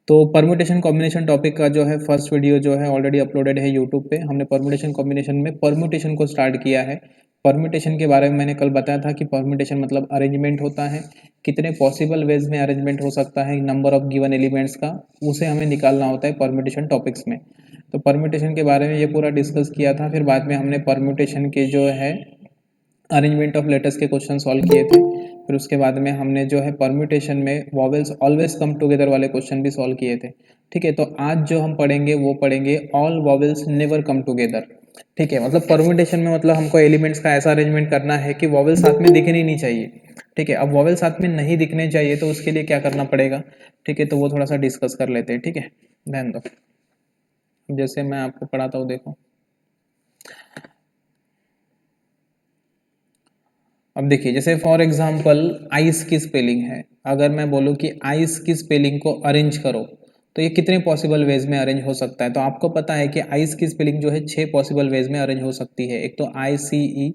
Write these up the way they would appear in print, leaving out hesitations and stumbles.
तो permutation combination topic का जो है फर्स्ट वीडियो जो है ऑलरेडी अपलोडेड है यूट्यूब पे। हमने परम्यूटेशन कॉम्बिनेशन में परम्यूटेशन को स्टार्ट किया है। परम्यूटेशन के बारे में मैंने कल बताया था कि परम्यूटेशन मतलब अरेंजमेंट होता है, कितने पॉसिबल वेज में अरेंजमेंट हो सकता है नंबर ऑफ गिवन एलिमेंट्स का, उसे हमें निकालना होता है परम्यूटेशन टॉपिक्स में। तो परम्यूटेशन के बारे में ये पूरा डिस्कस किया था। फिर बाद में हमने परम्यूटेशन के जो है अरेंजमेंट ऑफ लेटर्स के क्वेश्चन सॉल्व किए थे। फिर उसके बाद में हमने जो है परम्यूटेशन में वॉवेल्स ऑलवेज कम टुगेदर वाले क्वेश्चन भी सॉल्व किए थे। ठीक है, तो आज जो हम पढ़ेंगे वो पढ़ेंगे all vowels never come together. ठीक है, मतलब परम्यूटेशन में मतलब हमको एलिमेंट्स का ऐसा अरेंजमेंट करना है कि वॉवेल साथ में दिखनी नहीं चाहिए। ठीक है, अब वॉवेल साथ में नहीं दिखने चाहिए तो उसके लिए क्या करना पड़ेगा। ठीक है, तो वो थोड़ा सा डिस्कस कर लेते हैं। ठीक है, ध्यान दो, जैसे मैं आपको पढ़ाता हूँ, देखो। अब देखिए, जैसे फॉर एग्जांपल आइस की स्पेलिंग है। अगर मैं बोलूँ कि आइस की स्पेलिंग को अरेंज करो तो ये कितने पॉसिबल वेज में अरेंज हो सकता है। तो आपको पता है कि आइस की स्पेलिंग जो है 6 पॉसिबल वेज में अरेंज हो सकती है। एक तो ICE,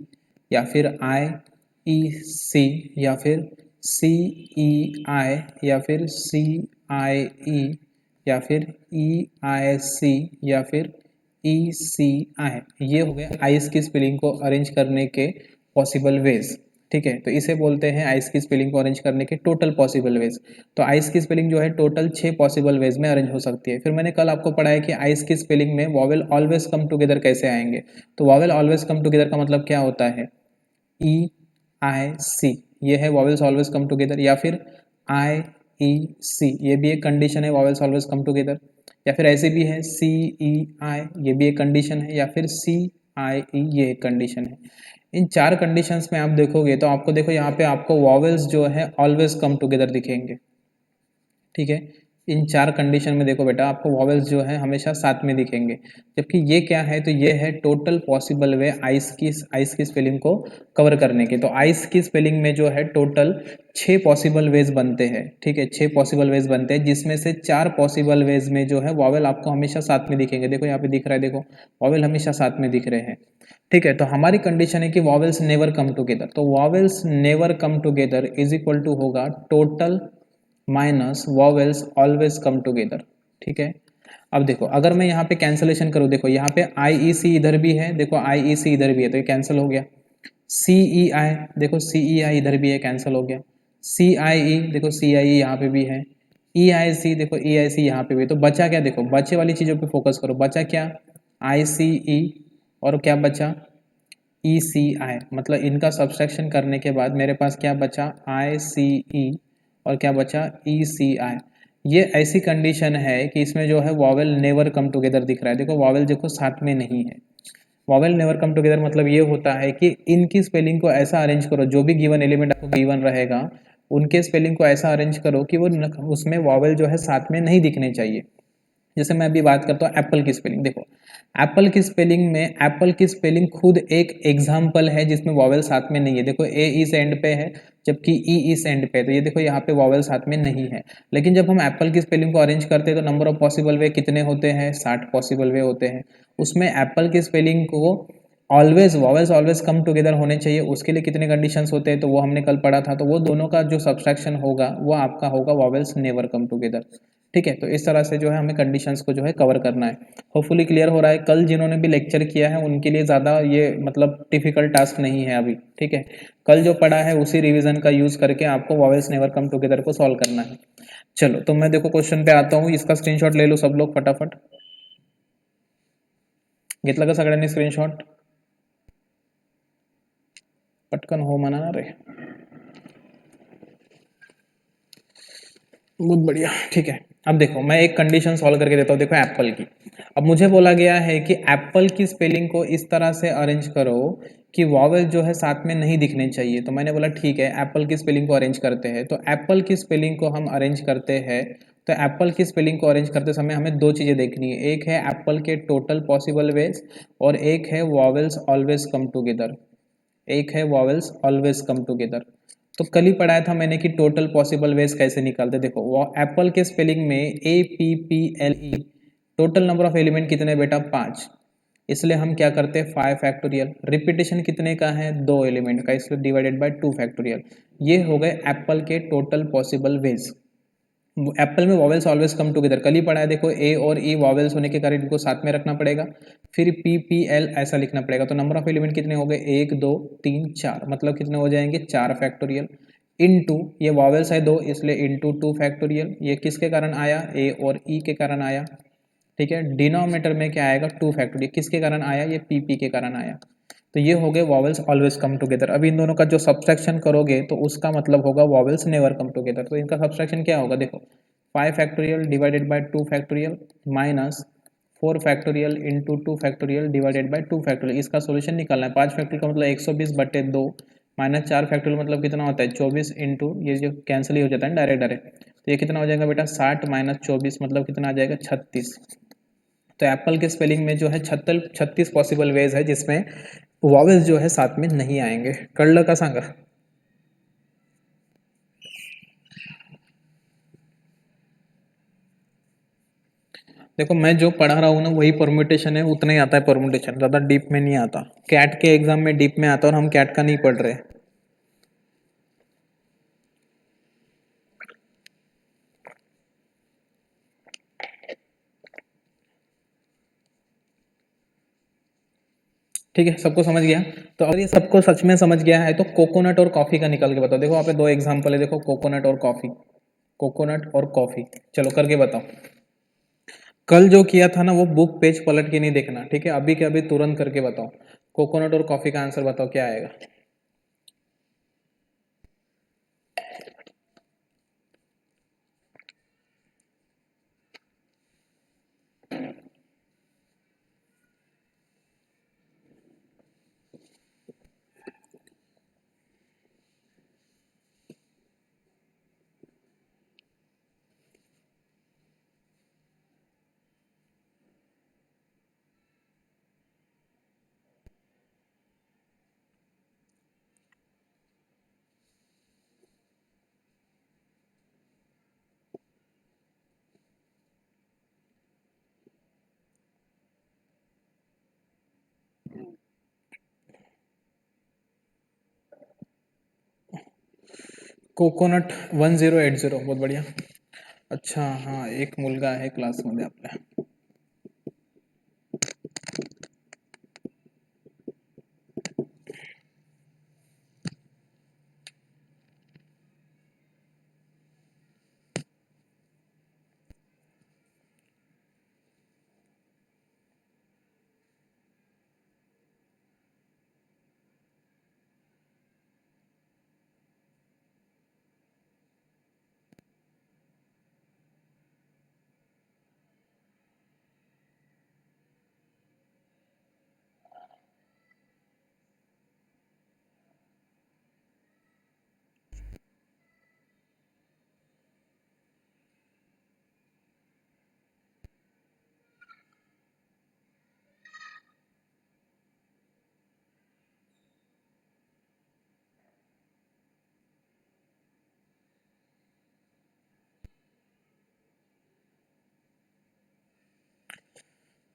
या फिर IEC, या फिर CEI, या फिर CIE, या फिर EIC, या फिर ECI। ये हो गए आइस की स्पेलिंग को अरेंज करने के पॉसिबल वेज। ठीक है, तो इसे बोलते हैं आइस की स्पेलिंग को अरेंज करने के टोटल पॉसिबल वेज। तो आइस की स्पेलिंग जो है टोटल 6 पॉसिबल वेज में अरेंज हो सकती है। फिर मैंने कल आपको पढ़ाया कि आइस की स्पेलिंग में वॉवेल ऑलवेज कम टुगेदर कैसे आएंगे। तो वॉवेल ऑलवेज कम टुगेदर का मतलब क्या होता है, EIC, ये है वॉवेल्स ऑलवेज कम टुगेदर। या फिर IEC, ये भी एक कंडीशन है वॉवेल्स ऑलवेज कम टुगेदर। या फिर ऐसे भी है CEI, ये भी एक कंडीशन है। या फिर CIE, ये एक कंडीशन है। इन 4 कंडीशंस में आप देखोगे तो आपको देखो यहाँ पे आपको वॉवेल्स जो है ऑलवेज कम टुगेदर दिखेंगे। ठीक है, इन 4 कंडीशन में देखो बेटा, आपको वॉवेल्स जो है हमेशा साथ में दिखेंगे। जबकि ये क्या है, तो ये है टोटल पॉसिबल वे आइस की स्पेलिंग को कवर करने के। तो आइस की स्पेलिंग में जो है टोटल 6 पॉसिबल वेज बनते हैं। ठीक है, 6 पॉसिबल वेज बनते हैं, जिसमें से 4 पॉसिबल वेज में जो है वॉवेल आपको हमेशा साथ में दिखेंगे। देखो यहाँ पे दिख रहा है, देखो वॉवेल हमेशा साथ में दिख रहे हैं। ठीक है, तो हमारी कंडीशन है कि वॉवेल्स नेवर कम टुगेदर। तो vowels never come together is equal to होगा total minus vowels always come together. ठीक है, अब देखो अगर मैं यहाँ पे कैंसलेशन करूँ, देखो यहाँ पे IEC इधर भी है, देखो IEC इधर भी है, तो ये कैंसिल हो गया। CEI, देखो CEI इधर भी है, कैंसिल हो गया। CIE, देखो CIE यहाँ पे भी है। EIC, देखो EIC यहाँ पे भी है। तो बचा क्या, देखो बचे वाली चीज़ों पे फोकस करो। बचा क्या, ICE, और क्या बचा, ECI। मतलब इनका सब्सट्रैक्शन करने के बाद मेरे पास क्या बचा, ICE, और क्या बचा, ECI। ये ऐसी कंडीशन है कि इसमें जो है वॉवेल नेवर कम टुगेदर दिख रहा है। देखो वॉवेल देखो साथ में नहीं है। वॉवेल नेवर कम टुगेदर मतलब ये होता है कि इनकी स्पेलिंग को ऐसा अरेंज करो, जो भी गिवन एलिमेंट आपको गिवन रहेगा उनके स्पेलिंग को ऐसा अरेंज करो कि वो उसमें वॉवेल जो है साथ में नहीं दिखने चाहिए। जैसे मैं अभी बात करता हूँ एप्पल की स्पेलिंग, देखो एप्पल की स्पेलिंग में एप्पल की स्पेलिंग खुद एक एग्जाम्पल है जिसमें वॉवेल साथ में नहीं है। देखो ए इस एंड पे है, जबकि ई इस एंड पे है, तो ये देखो यहाँ पे वॉवेल साथ में नहीं है। लेकिन जब हम एप्पल की स्पेलिंग को अरेंज करते हैं तो नंबर ऑफ पॉसिबल वे कितने होते हैं, 60 पॉसिबल वे होते हैं। उसमें एप्पल की स्पेलिंग को always vowels always come together होने चाहिए, उसके लिए कितने कंडीशंस होते हैं तो वो हमने कल पढ़ा था। तो वो दोनों का जो सब्सट्रैक्शन होगा वो आपका होगा वॉवेल्स नेवर कम टुगेदर। ठीक है, तो इस तरह से जो है हमें कंडीशंस को जो है कवर करना है। होपफुली क्लियर हो रहा है। कल जिन्होंने भी लेक्चर किया है उनके लिए ज़्यादा ये मतलब डिफिकल्ट टास्क नहीं है अभी। ठीक है, कल जो पढ़ा है उसी रिवीजन का यूज़ करके आपको वॉवेल्स नेवर कम टुगेदर को सॉल्व करना है। चलो, तो मैं देखो क्वेश्चन पे आता हूँ, इसका स्क्रीनशॉट ले लो सब लोग फटाफट। घेतला का सगळ्यांनी स्क्रीनशॉट, पटकन हो म्हणा ना रे। बहुत बढ़िया, ठीक है। अब देखो मैं एक कंडीशन सॉल्व करके देता हूँ। देखो एप्पल की, अब मुझे बोला गया है कि एप्पल की स्पेलिंग को इस तरह से अरेंज करो कि वॉवेल जो है साथ में नहीं दिखने चाहिए। तो मैंने बोला ठीक है, एप्पल की स्पेलिंग को अरेंज करते हैं। तो एप्पल की स्पेलिंग को हम अरेंज करते हैं। तो एप्पल की स्पेलिंग को अरेंज करते समय हमें 2 चीज़ें देखनी है, एक है एप्पल के टोटल पॉसिबल वेज और एक है वॉवेल्स ऑलवेज कम टुगेदर। एक है वॉवेल्स ऑलवेज कम टुगेदर। तो कल ही पढ़ाया था मैंने कि टोटल पॉसिबल वेज कैसे निकालते। देखो वो एप्पल के स्पेलिंग में APPLE, total number of element कितने बेटा, 5। इसलिए हम क्या करते हैं 5 फैक्टोरियल। रिपीटेशन कितने का है, 2 एलिमेंट का, इसलिए डिवाइडेड बाय 2 फैक्टोरियल। ये हो गए एप्पल के टोटल पॉसिबल वेज। एप्पल में वॉवेल्स ऑलवेज कम टुगेदर, कल ही पढ़ा है देखो, ए और ई वॉवेल्स होने के कारण इनको साथ में रखना पड़ेगा, फिर पी पी एल ऐसा लिखना पड़ेगा। तो नंबर ऑफ एलिमेंट कितने हो गए, 1 2 3 4, मतलब कितने हो जाएंगे 4 फैक्टोरियल, इनटू ये वॉवेल्स है 2 इसलिए इनटू 2 फैक्टोरियल, ये किसके कारण आया, ए और ई के कारण आया, ठीक है। डिनोमिनेटर में क्या आएगा 2 फैक्टोरियल, किसके कारण आया, ये पी पी के कारण आया। तो ये हो गए वॉवेल्स ऑलवेज कम टुगेदर। अब इन दोनों का जो सब्सट्रैक्शन करोगे तो उसका मतलब होगा वॉवेल्स नेवर कम टुगेदर। तो इनका सब्सट्रैक्शन क्या होगा, देखो 5 factorial divided by 2 factorial minus 4 factorial into 2 factorial divided by 2 factorial. इसका सोल्यूशन निकालना है। 5 फैक्टोरियल का मतलब 120/2 माइनस 4 फैक्टोरियल मतलब कितना होता है 24 इंटू, ये जो कैंसिल ही हो जाता है डायरेक्ट डायरेक्ट, तो ये कितना हो जाएगा बेटा 60 माइनस 24 मतलब कितना आ जाएगा 36। तो एप्पल के स्पेलिंग में जो है 36 पॉसिबल वेज है जिसमें वॉवेल्स जो है साथ में नहीं आएंगे। कळलं का सांगा। देखो मैं जो पढ़ा रहा हूँ ना वही परम्यूटेशन है, उतना ही आता है परम्यूटेशन, ज़्यादा डीप में नहीं आता। कैट के एग्जाम में डीप में आता है और हम कैट का नहीं पढ़ रहे। ठीक है, सबको समझ गया। तो अगर ये सबको सच में समझ गया है तो कोकोनट और कॉफ़ी का निकाल के बताओ। देखो यहाँ पे 2 एग्जाम्पल है, देखो कोकोनट और कॉफ़ी, कोकोनट और कॉफ़ी, चलो करके बताओ। कल जो किया था ना वो बुक पेज पलट के नहीं देखना, ठीक है, अभी के अभी तुरंत करके बताओ। कोकोनट और कॉफ़ी का आंसर बताओ क्या आएगा। कोकोनट 1080, बहुत बढ़िया। अच्छा हाँ, एक मुलगा आहे क्लासमध्ये आपल्या।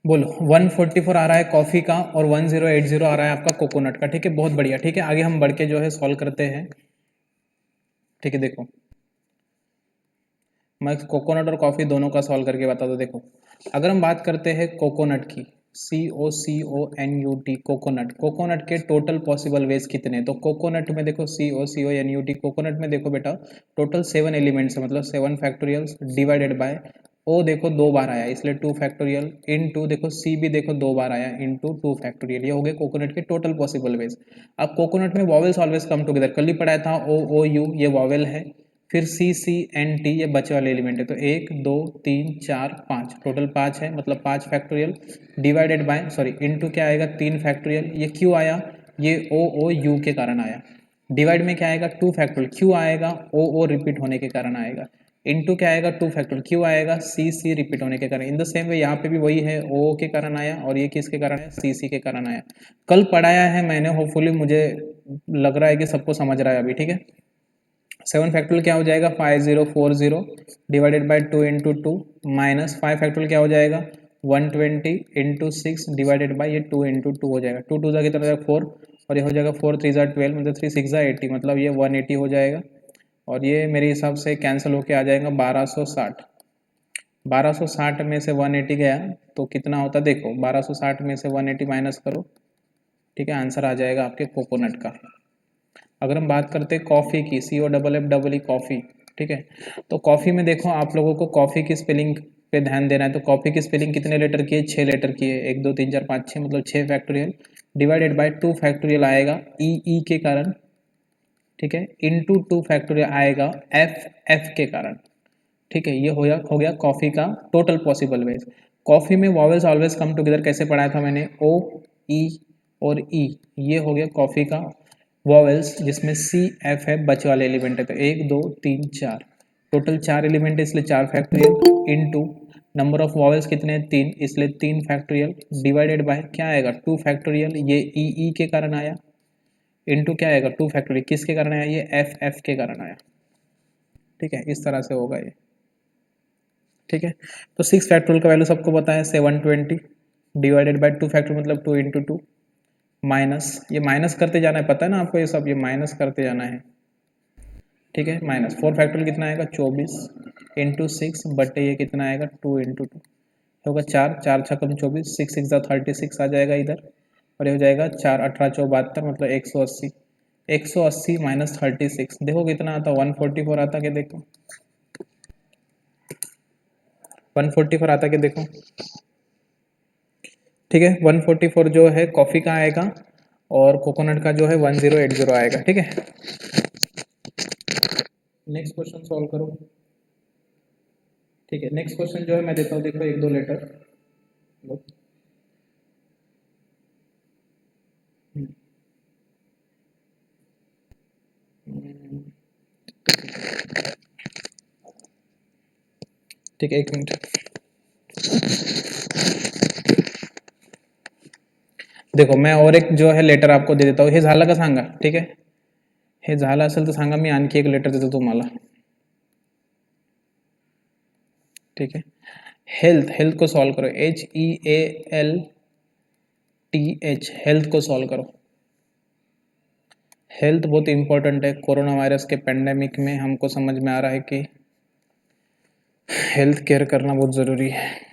बोलो 144 आ रहा है कॉफ़ी का और 1080 आ रहा है आपका कोकोनट का, ठीक है, बहुत बढ़िया। ठीक है, आगे हम बढ़ के जो है सॉल्व करते हैं। ठीक है, देखो मैं कोकोनट और कॉफ़ी दोनों का सॉल्व करके बता दो। देखो अगर हम बात करते हैं कोकोनट की, COCONUT, कोकोनट, कोकोनट के टोटल पॉसिबल वेज कितने, तो कोकोनट में देखो COCONUT, कोकोनट में देखो बेटा टोटल 7 एलिमेंट्स है, मतलब 7 फैक्टोरियल्स डिवाइडेड बाय ओ देखो 2 बार आया इसलिए 2 फैक्टोरियल, इन टू देखो सी भी देखो 2 बार आया इंटू 2 फैक्टोरियल। ये हो गए कोकोनट के टोटल पॉसिबल वेज। अब कोकोनट में वॉवेल्स ऑलवेज कम टुगेदर, कल ही पढ़ाया था, OOU ये वॉवेल है, फिर CCNT ये बचे वाले एलिमेंट है, तो 1 2 3 4 5 टोटल 5 है, मतलब 5 factorial divided by sorry into क्या आएगा 3 फैक्टोरियल। ये क्यों आया, ये OOU के कारण आया। डिवाइड में क्या आएगा 2 फैक्टोरियल, क्यों आएगा OO रिपीट होने के कारण आएगा। इनटू क्या आएगा 2 फैक्टोरियल, क्यों आएगा CC रिपीट होने के कारण। इन द सेम वे यहाँ पे भी वही है, OO के कारण आया और ये किसके कारण है, CC के कारण आया। कल पढ़ाया है मैंने, होपफुली मुझे लग रहा है कि सबको समझ रहा है अभी, ठीक है। 7 फैक्टोरियल क्या हो जाएगा 5040 divided by 2 into 2 minus 5 factorial क्या हो जाएगा 120 इंटू 6 डिवाइडेड बाय ये 2 इंटू 2 हो जाएगा, 2 2 कितना हो जाएगा 4 और ये हो जाएगा 4 3 12 मतलब 3 6 80 मतलब ये 180 हो जाएगा। और ये मेरे हिसाब से कैंसिल होके आ जाएगा 1260। 1260 में से 180 गया तो कितना होता देखो, 1260 में से 180 माइनस करो, ठीक है, आंसर आ जाएगा आपके कोकोनट का। अगर हम बात करते हैं कॉफ़ी की, COFF कॉफ़ी, ठीक है, तो कॉफ़ी में देखो आप लोगों को कॉफ़ी की स्पेलिंग पे ध्यान देना है। तो कॉफ़ी की स्पेलिंग कितने लेटर की है, 6 लेटर की है, 1 2 3 4 5 6, मतलब 6 फैक्टोरियल डिवाइडेड बाय 2 फैक्टोरियल आएगा ई के कारण, ठीक है, इंटू 2 फैक्टोरियल आएगा एफ के कारण, ठीक है। ये हो गया कॉफ़ी का टोटल पॉसिबल वेज। कॉफ़ी में वॉवेल्स ऑलवेज कम टुगेदर कैसे पढ़ाया था मैंने, ओ ई और ई, ये हो गया कॉफ़ी का वॉवेल्स जिसमें सी एफ है बचे वाले एलिमेंट है, तो 1 2 3 4, टोटल 4 एलिमेंट है इसलिए 4 factorial into number of vowels कितने हैं 3, इसलिए 3 फैक्टोरियल डिवाइडेड बाय क्या आएगा 2 फैक्टोरियल, ये ई के कारण आया, इंटू क्या आएगा 2 फैक्टोरियल किसके कारण आया, ये एफ के कारण आया, ठीक है, इस तरह से होगा ये, ठीक है। तो 6 फैक्टोरियल का वैल्यू सबको पता है 720 डिवाइडेड बाय 2 फैक्टोरियल मतलब 2 इंटू 2 माइनस, ये माइनस करते जाना है, पता है ना आपको ये सब, ये माइनस करते जाना है, ठीक है। माइनस 4 फैक्टोरियल कितना आएगा 24 इंटू 6 बटे ये कितना आएगा 2 इंटू 2 होगा 4, 4 छकम 24, 6 6 36 आ जाएगा इधर, और ये हो जाएगा 4 18 74 मतलब 180, 180 माइनस 36 देखो कितना आता, 144 आता क्या देखो, 144 आता क्या देखो, ठीक है। 144 जो है कॉफ़ी का आएगा और कोकोनट का जो है 1080 आएगा, ठीक है। नेक्स्ट क्वेश्चन सॉल्व करो, ठीक है। नेक्स्ट क्वेश्चन जो है मैं देता हूँ, देखो 1 2 लेटर लो। ठीक है, 1 मिनट, देखो मैं और एक जो है लेटर आपको दे देता हूँ, हे झालं का सांगा, ठीक आहे, हे झालं असेल तर सांगा, मी आणखी एक लेटर देतो तुम्हाला, ठीक है। हेल्थ, हेल्थ को सॉल्व करो, HEALTH, हेल्थ को सॉल्व करो। हेल्थ बहुत इंपॉर्टेंट है, कोरोना वायरस के पेंडेमिक में हमको समझ में आ रहा है कि हेल्थ केयर करना बहुत ज़रूरी है।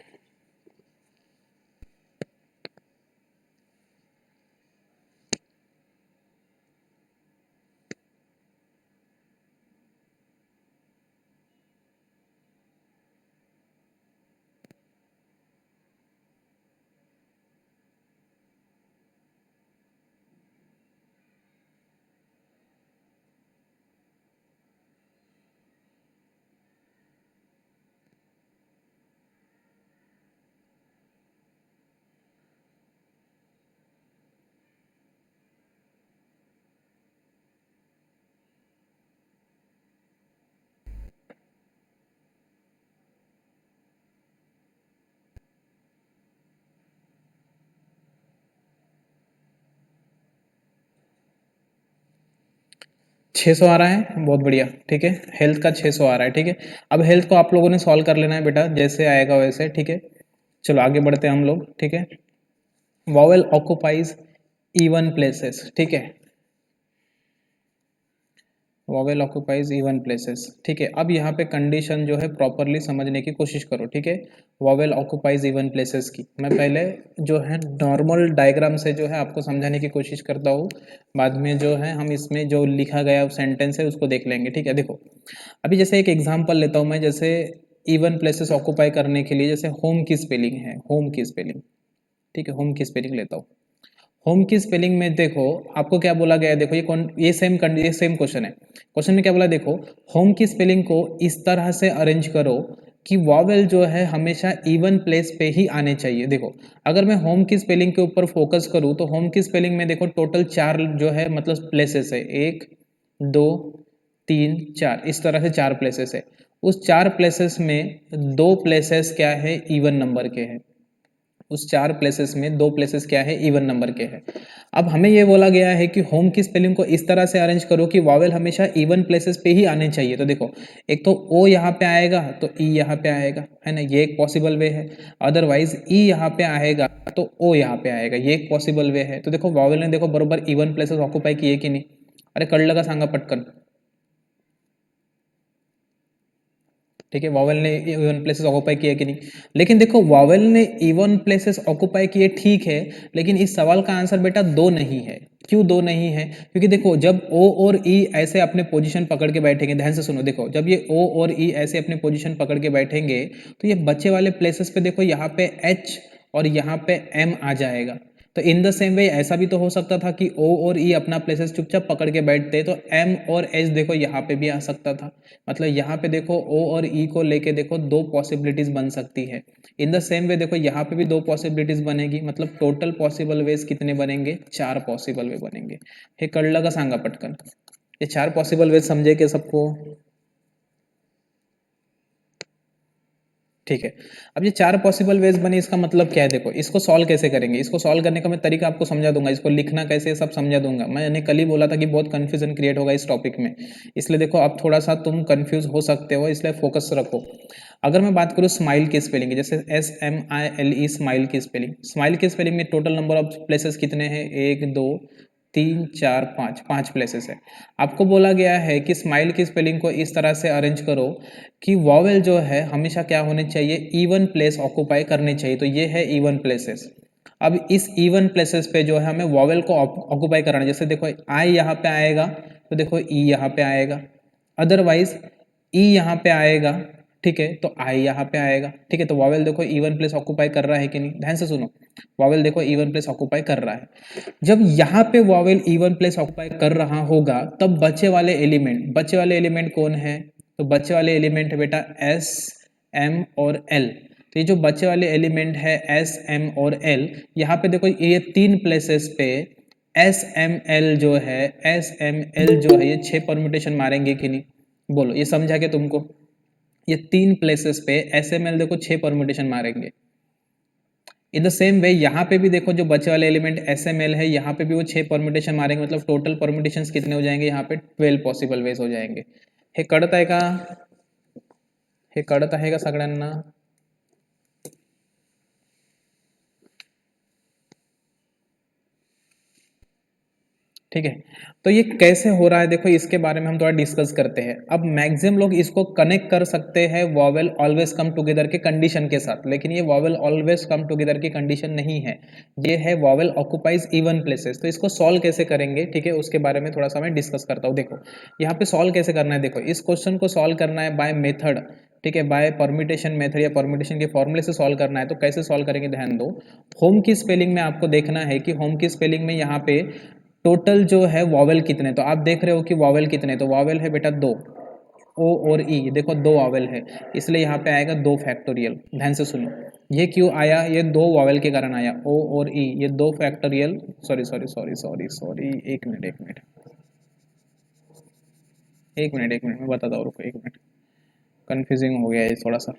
छः सौ आ रहा है, बहुत बढ़िया, ठीक है। हेल्थ का 600 आ रहा है, ठीक है। अब हेल्थ को आप लोगों ने सॉल्व कर लेना है बेटा, जैसे आएगा वैसे, ठीक है। चलो आगे बढ़ते हैं हम लोग, ठीक है। वॉवेल ऑक्युपाइज इवन प्लेसेस, ठीक है, वॉवेल ऑक्युपाइज इवन प्लेसेस, ठीक है। अब यहाँ पे कंडीशन जो है प्रॉपरली समझने की कोशिश करो, ठीक है। वॉवेल ऑक्युपाइज इवन प्लेसेस की मैं पहले जो है नॉर्मल डायग्राम से जो है आपको समझाने की कोशिश करता हूँ, बाद में जो है हम इसमें जो लिखा गया सेंटेंस है उसको देख लेंगे, ठीक है। देखो अभी जैसे एक एग्जाम्पल लेता हूँ मैं, जैसे इवन प्लेसेस ऑक्युपाई करने के लिए जैसे होम की स्पेलिंग है, होम की स्पेलिंग, ठीक है, होम की स्पेलिंग लेता हूँ। होम की स्पेलिंग में देखो आपको क्या बोला गया है, देखो ये सेम क्वेश्चन है। क्वेश्चन में क्या बोला देखो, होम की स्पेलिंग को इस तरह से अरेंज करो कि वॉवेल जो है हमेशा इवन प्लेस पे ही आने चाहिए। देखो अगर मैं होम की स्पेलिंग के ऊपर फोकस करूँ तो होम की स्पेलिंग में देखो टोटल 4 जो है मतलब प्लेसेस है, 1 2 3 4, इस तरह से 4 प्लेसेस है। उस 4 प्लेसेस में 2 प्लेसेस क्या है, इवन नंबर के हैं। उस 4 प्लेसेस में 2 प्लेसेस क्या है, इवन नंबर के हैं। अब हमें ये बोला गया है कि होम की स्पेलिंग को इस तरह से अरेंज करो कि वॉवेल हमेशा इवन प्लेसेस पे ही आने चाहिए। तो देखो एक तो ओ यहाँ पे आएगा तो ई यहाँ पे आएगा, है ना, ये एक पॉसिबल वे है। अदरवाइज ई यहाँ पे आएगा तो ओ यहाँ पे आएगा, ये एक पॉसिबल वे है। तो देखो वॉवेल ने देखो बरोबर इवन प्लेसेस ऑक्युपाई किए कि नहीं, अरे कळलं का सांगा पटकन, ठीक है, वॉवेल ने इवन प्लेसेस ऑक्यूपाई किया कि नहीं। लेकिन देखो वॉवेल ने इवन प्लेसेस ऑक्यूपाई किए ठीक है, लेकिन इस सवाल का आंसर बेटा दो नहीं है। क्यों दो नहीं है? क्योंकि देखो जब ओ और ई ऐसे अपने पोजीशन पकड़ के बैठेंगे, ध्यान से सुनो, देखो जब ये ओ और ई ऐसे अपने पोजीशन पकड़ के बैठेंगे तो ये बचे वाले प्लेसेस पे देखो यहाँ पे एच और यहाँ पे एम आ जाएगा। तो इन द सेम वे ऐसा भी तो हो सकता था कि ओ और ई अपना प्लेसेस चुपचाप पकड़ के बैठते, तो एम और एच देखो यहाँ पे भी आ सकता था। मतलब यहाँ पे देखो ओ और ई को लेके देखो दो पॉसिबिलिटीज बन सकती है। इन द सेम वे देखो यहाँ पे भी दो पॉसिबिलिटीज बनेगी, मतलब टोटल पॉसिबल वेज कितने बनेंगे? चार पॉसिबल वे बनेंगे। हे कळलं का सांगा पटकन? ये चार पॉसिबल वेज समझे क्या सबको? ठीक है। अब ये चार पॉसिबल वेज बने, इसका मतलब क्या है? देखो इसको सॉल्व कैसे करेंगे, इसको सॉल्व करने का मैं तरीका आपको समझा दूंगा, इसको लिखना कैसे सब समझा दूंगा। मैंने कल ही बोला था कि बहुत कंफ्यूजन क्रिएट होगा इस टॉपिक में, इसलिए देखो अब थोड़ा सा तुम कंफ्यूज हो सकते हो, इसलिए फोकस रखो। अगर मैं बात करूँ स्माइल की स्पेलिंग, जैसे SMILE स्माइल की स्पेलिंग, स्माइल की स्पेलिंग में टोटल नंबर ऑफ प्लेसेस कितने हैं? एक, दो, तीन, चार, पाँच, पाँच प्लेसेस है। आपको बोला गया है कि स्माइल की स्पेलिंग को इस तरह से अरेंज करो कि वॉवेल जो है हमेशा क्या होने चाहिए? इवन प्लेस ऑक्यूपाई करनी चाहिए। तो ये है इवन प्लेसेस। अब इस इवन प्लेसेस पे जो है हमें वॉवेल को ऑक्यूपाई कराना है। जैसे देखो आई यहाँ पे आएगा तो देखो ई यहाँ पे आएगा, अदरवाइज ई यहाँ पे आएगा, ठीक है, तो आई यहाँ पे आएगा, ठीक है। तो वॉवेल देखो इवन प्लेस ऑक्यूपाई कर रहा है कि नहीं? ध्यान से सुनो, वॉवेल देखो इवन प्लेस ऑक्यूपाई कर रहा है। जब यहाँ पे वॉवेल इवन प्लेस ऑक्यूपाई कर रहा होगा तब बचे वाले एलिमेंट कौन है? तो बच्चे वाले एलिमेंट है बेटा एस, एम और एल। तो ये जो बच्चे वाले एलिमेंट है एस, एम और एल, यहाँ पे देखो ये तीन प्लेसेस पे एस एम एल जो है, एस एम एल जो है, ये 6 परम्यूटेशन मारेंगे कि नहीं? बोलो, ये समझा क्या तुमको? ये तीन प्लेसेस पे एस एम एल देखो 6 परम्यूटेशन मारेंगे। इन द सेम वे यहाँ पे भी देखो जो बचे वाले एलिमेंट एस एम एल है, यहाँ पे भी वो 6 परम्यूटेशन मारेंगे, मतलब टोटल परम्यूटेशन कितने हो जाएंगे? यहाँ पे 12 पॉसिबल वेज हो जाएंगे। हे कळत आहे का? हे कळत आहे का सगळ्यांना? ठीक है, तो ये कैसे हो रहा है देखो, इसके बारे में हम थोड़ा डिस्कस करते हैं। अब मैक्सिमम लोग इसको कनेक्ट कर सकते हैं वॉवेल ऑलवेज कम टुगेदर के कंडीशन के साथ, लेकिन ये वॉवेल ऑलवेज कम टुगेदर की कंडीशन नहीं है, ये है वॉवेल ऑक्यूपाइज इवन प्लेसेस। तो इसको सॉल्व कैसे करेंगे, ठीक है, उसके बारे में थोड़ा सा मैं डिस्कस करता हूँ। देखो यहाँ पे सॉल्व कैसे करना है, देखो इस क्वेश्चन को सॉल्व करना है बाय मेथड, ठीक है, बाय परम्यूटेशन मेथड या परम्यूटेशन के फॉर्मूले से सॉल्व करना है। तो कैसे सॉल्व करेंगे, ध्यान दो। होम की स्पेलिंग में आपको देखना है कि होम की स्पेलिंग में यहाँ पे टोटल जो है वॉवेल कितने, तो आप देख रहे हो कि वॉवेल कितने, तो वॉवेल है बेटा दो, ओ और ई देखो दो वॉवेल है, इसलिए यहाँ पे आएगा 2 फैक्टोरियल। ध्यान से सुनो, ये क्यों आया? ये दो वॉवेल के कारण आया, ओ और ई, ये 2 factorial. Sorry sorry sorry sorry sorry, एक मिनट एक मिनट एक मिनट एक मिनट, मैं बताता हूँ, रुको एक मिनट, कन्फ्यूजिंग हो गया ये थोड़ा सा,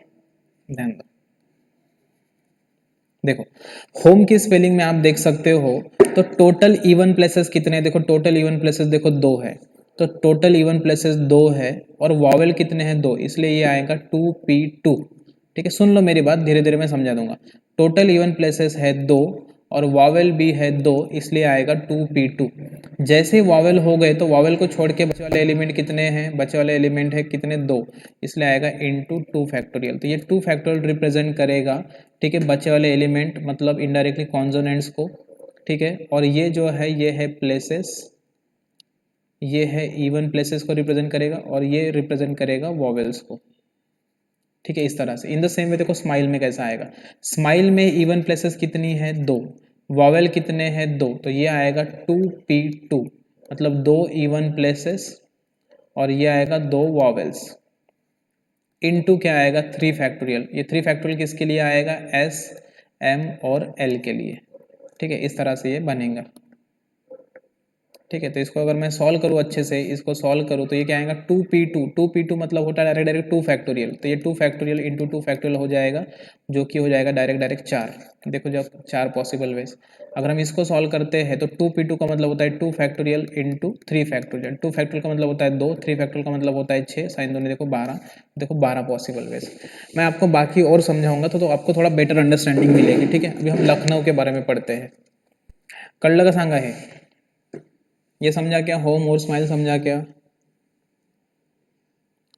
ध्यान दो। देखो होम की स्पेलिंग में आप देख सकते हो, तो टोटल इवन प्लेसेस कितने हैं? देखो टोटल इवन प्लेसेस देखो 2 है, तो टोटल इवन प्लेसेस 2 है, और वॉवेल कितने हैं? 2, इसलिए ये आएगा 2p2। ठीक है, सुन लो मेरी बात, धीरे धीरे मैं समझा दूंगा। टोटल इवन प्लेसेस है 2 और वॉवेल भी है 2, इसलिए आएगा 2p2। जैसे वॉवेल हो गए तो वॉवेल को छोड़ के बचे वाले एलिमेंट कितने हैं? बचे वाले एलिमेंट है कितने? 2, इसलिए आएगा इंटू 2 फैक्टोरियल। तो ये 2 फैक्टोरियल रिप्रेजेंट करेगा, ठीक है, बचे वाले एलिमेंट, मतलब इनडायरेक्टली कॉन्सोनेंट्स को, ठीक है। और ये जो है ये है प्लेसेस, ये है इवन प्लेसेस को रिप्रेजेंट करेगा, और ये रिप्रेजेंट करेगा वॉवेल्स को, ठीक है, इस तरह से। इन द सेम वे देखो स्माइल में कैसा आएगा, स्माइल में इवन प्लेसेस कितनी है? 2, वॉवेल कितने हैं? 2, तो ये आएगा 2p2, मतलब 2 इवन प्लेसेस, और ये आएगा 2 वॉवेल्स, इनटू क्या आएगा? 3 फैक्टोरियल। ये 3 फैक्टोरियल किसके लिए आएगा? एस, एम और एल के लिए, ठीक है, इस तरह से ये बनेगा, ठीक है। तो इसको अगर मैं सॉल्व करूँ अच्छे से, इसको सॉल्व करूँ तो ये क्या आएगा? 2p2 मतलब होता है डायरेक्ट डायरेक्ट 2 फैक्टोरियल, तो ये 2 फैक्टोरियल इंटू 2 फैक्टोरियल हो जाएगा, जो कि हो जाएगा डायरेक्ट डायरेक्ट 4। देखो जब 4 पॉसिबल वेज, अगर हम इसको सॉल्व करते हैं तो 2p2 का मतलब होता है 2 फैक्टोरियल इंटू 3 फैक्टोरियल, 2 फैक्टोरियल का मतलब होता है 2, 3 फैक्टोरियल का मतलब होता है 6, साइन दोनों देखो 12, देखो 12 पॉसिबल वेज। मैं आपको बाकी और समझाऊंगा तो आपको थोड़ा बेटर अंडरस्टैंडिंग मिलेगी, ठीक है। अभी हम लखनऊ के बारे में पढ़ते हैं। कळलं का सांगा है? ये समझा क्या? होम और स्माइल समझा क्या?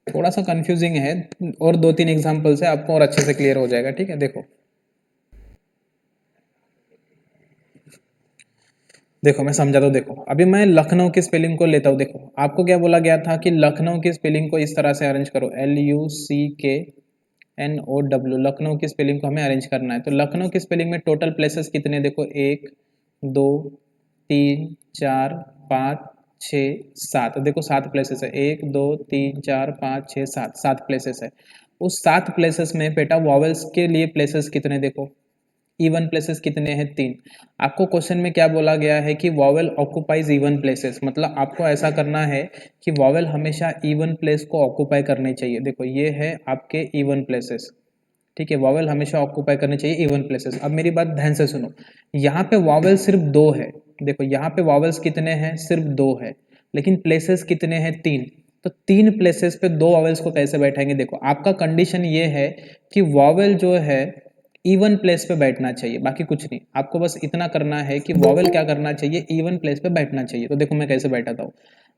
थोड़ा सा कंफ्यूजिंग है, और 2-3 एग्जाम्पल से आपको और अच्छे से क्लियर हो जाएगा। ठीक है, देखो देखो मैं समझा दो। देखो अभी मैं लखनऊ की स्पेलिंग को लेता हूँ। देखो आपको क्या बोला गया था कि लखनऊ की स्पेलिंग को इस तरह से अरेंज करो, LUCKNOW। लखनऊ की स्पेलिंग को हमें अरेंज करना है। तो लखनऊ की स्पेलिंग में टोटल प्लेसेस कितने, देखो 1 2 3 4 5 6 7। देखो 7 प्लेसेस है, 1 2 3 4 5 6 7, 7 प्लेसेस है। उस 7 प्लेसेस में बेटा वॉवेल्स के लिए प्लेसेस कितने, देखो इवन प्लेसेस कितने हैं, 3। आपको क्वेश्चन में क्या बोला गया है कि वॉवेल ऑक्युपाइज इवन प्लेसेस, मतलब आपको ऐसा करना है कि वॉवेल हमेशा इवन प्लेस को ऑक्युपाई करने चाहिए। देखो ये है आपके इवन प्लेसेस। ठीक है, वॉवेल हमेशा ऑक्युपाई करने चाहिए इवन प्लेसेस। अब मेरी बात ध्यान से सुनो, यहाँ पे वॉवेल सिर्फ 2 है। देखो यहाँ पे वॉवेल्स कितने हैं, सिर्फ 2 है, लेकिन प्लेसेस कितने हैं, 3। तो 3 प्लेसेस पे 2 वॉवेल्स को कैसे बैठाएंगे। देखो आपका कंडीशन ये है कि वॉवेल जो है इवन प्लेस पे बैठना चाहिए, बाकी कुछ नहीं। आपको बस इतना करना है कि वॉवेल क्या करना चाहिए, इवन प्लेस पे बैठना चाहिए। तो देखो मैं कैसे बैठाता हूँ।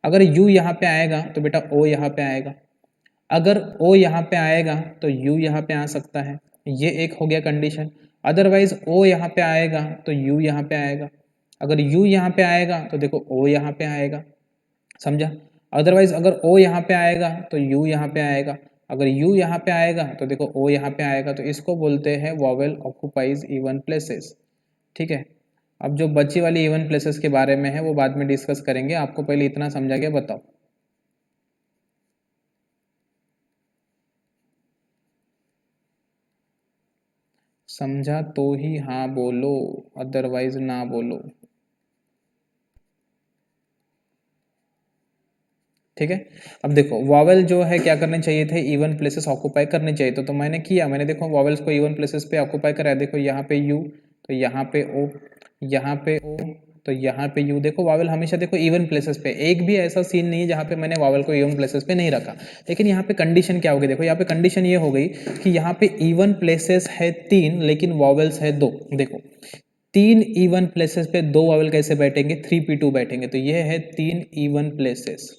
अगर यू यहाँ पे आएगा तो बेटा ओ यहाँ पे आएगा, अगर ओ यहाँ पे आएगा तो यू यहाँ पे आ सकता है, ये एक हो गया कंडीशन। अदरवाइज ओ यहाँ पे आएगा तो यू यहाँ पे आएगा, अगर यू यहाँ पे आएगा तो देखो ओ यहाँ पे आएगा, समझा। अदरवाइज अगर ओ यहाँ पे आएगा तो यू यहाँ पे आएगा, अगर यू यहाँ पे आएगा तो देखो ओ यहाँ पे आएगा। तो इसको बोलते हैं वॉवेल ऑक्युपाइज इवन प्लेसेस। ठीक है, अब जो बची वाली इवन प्लेसेस के बारे में है वो बाद में डिस्कस करेंगे, आपको पहले इतना समझा के बताओ। समझा तो ही हाँ बोलो, अदरवाइज ना बोलो। ठीक है, अब देखो वॉवेल जो है क्या करने चाहिए थे, इवन प्लेसेस ऑक्युपाई करने चाहिए। तो मैंने किया, मैंने देखो वॉवेल्स को इवन प्लेसेस पे ऑक्युपाई करा है। देखो यहाँ पे यू, तो यहाँ पे ओ, यहाँ पे ओ, तो यहाँ पे यू। देखो वॉवेल हमेशा देखो इवन प्लेसेस पे, एक भी ऐसा सीन नहीं है जहाँ पे मैंने वॉवेल को इवन प्लेसेस पे नहीं रखा। लेकिन यहाँ पे कंडीशन क्या होगी, देखो यहाँ पे कंडीशन ये हो गई कि यहाँ पे इवन प्लेसेस है 3 लेकिन वॉवेल्स है 2। देखो 3 इवन प्लेसेस पे 2 वॉवेल कैसे बैठेंगे, 3p2 बैठेंगे। तो ये है 3 इवन प्लेसेस,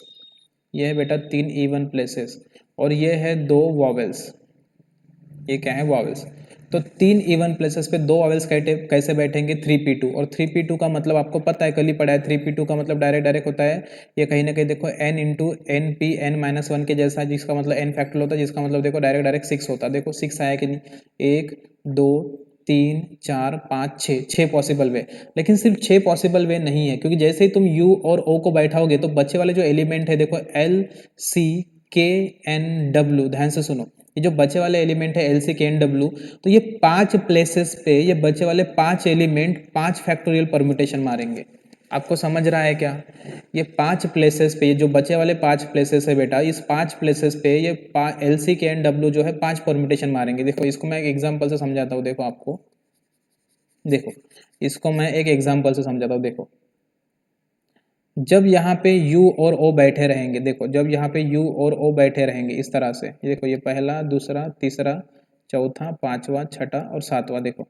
ये है बेटा 3 इवन प्लेसेस, और ये है 2 वॉवेल्स। ये क्या है, वॉवेल्स। तो 3 इवन प्लेसेस पे 2 वॉवेल्स कैसे बैठेंगे, 3p2। और 3p2 का मतलब आपको पता है, कल ही पढ़ा है। 3p2 का मतलब डायरेक्ट डायरेक्ट होता है, ये कहीं ना कहीं देखो n into n P n minus one के जैसा, जिसका मतलब n फैक्टर होता है, जिसका मतलब देखो डायरेक्ट डायरेक्ट 6 होता है। देखो 6 आया कि नहीं, 1 2 3 4 5 6, 6 पॉसिबल वे। लेकिन सिर्फ 6 पॉसिबल वे नहीं है, क्योंकि जैसे ही तुम u और o को बैठाओगे तो बच्चे वाले जो एलिमेंट है देखो L C K N W, ध्यान से सुनो, ये जो बचे वाले एलिमेंट है एल सी के एन डब्ल्यू, तो ये 5 प्लेसेस पे ये बचे वाले 5 एलिमेंट 5 फैक्टोरियल परम्यूटेशन मारेंगे। आपको समझ रहा है क्या, ये 5 प्लेसेस पे, ये जो बचे वाले 5 प्लेसेस है बेटा, इस 5 प्लेसेस पे ये एल सी के एन डब्ल्यू जो है 5 परम्यूटेशन मारेंगे। देखो इसको मैं एक एग्जाम्पल से समझाता हूँ। देखो आपको, देखो इसको मैं एक एग्जाम्पल से समझाता हूँ। देखो जब यहाँ पे u और o बैठे रहेंगे, देखो जब यहाँ पे u और o बैठे रहेंगे इस तरह से, ये देखो ये पहला दूसरा तीसरा चौथा पांचवा छठा और सातवां। देखो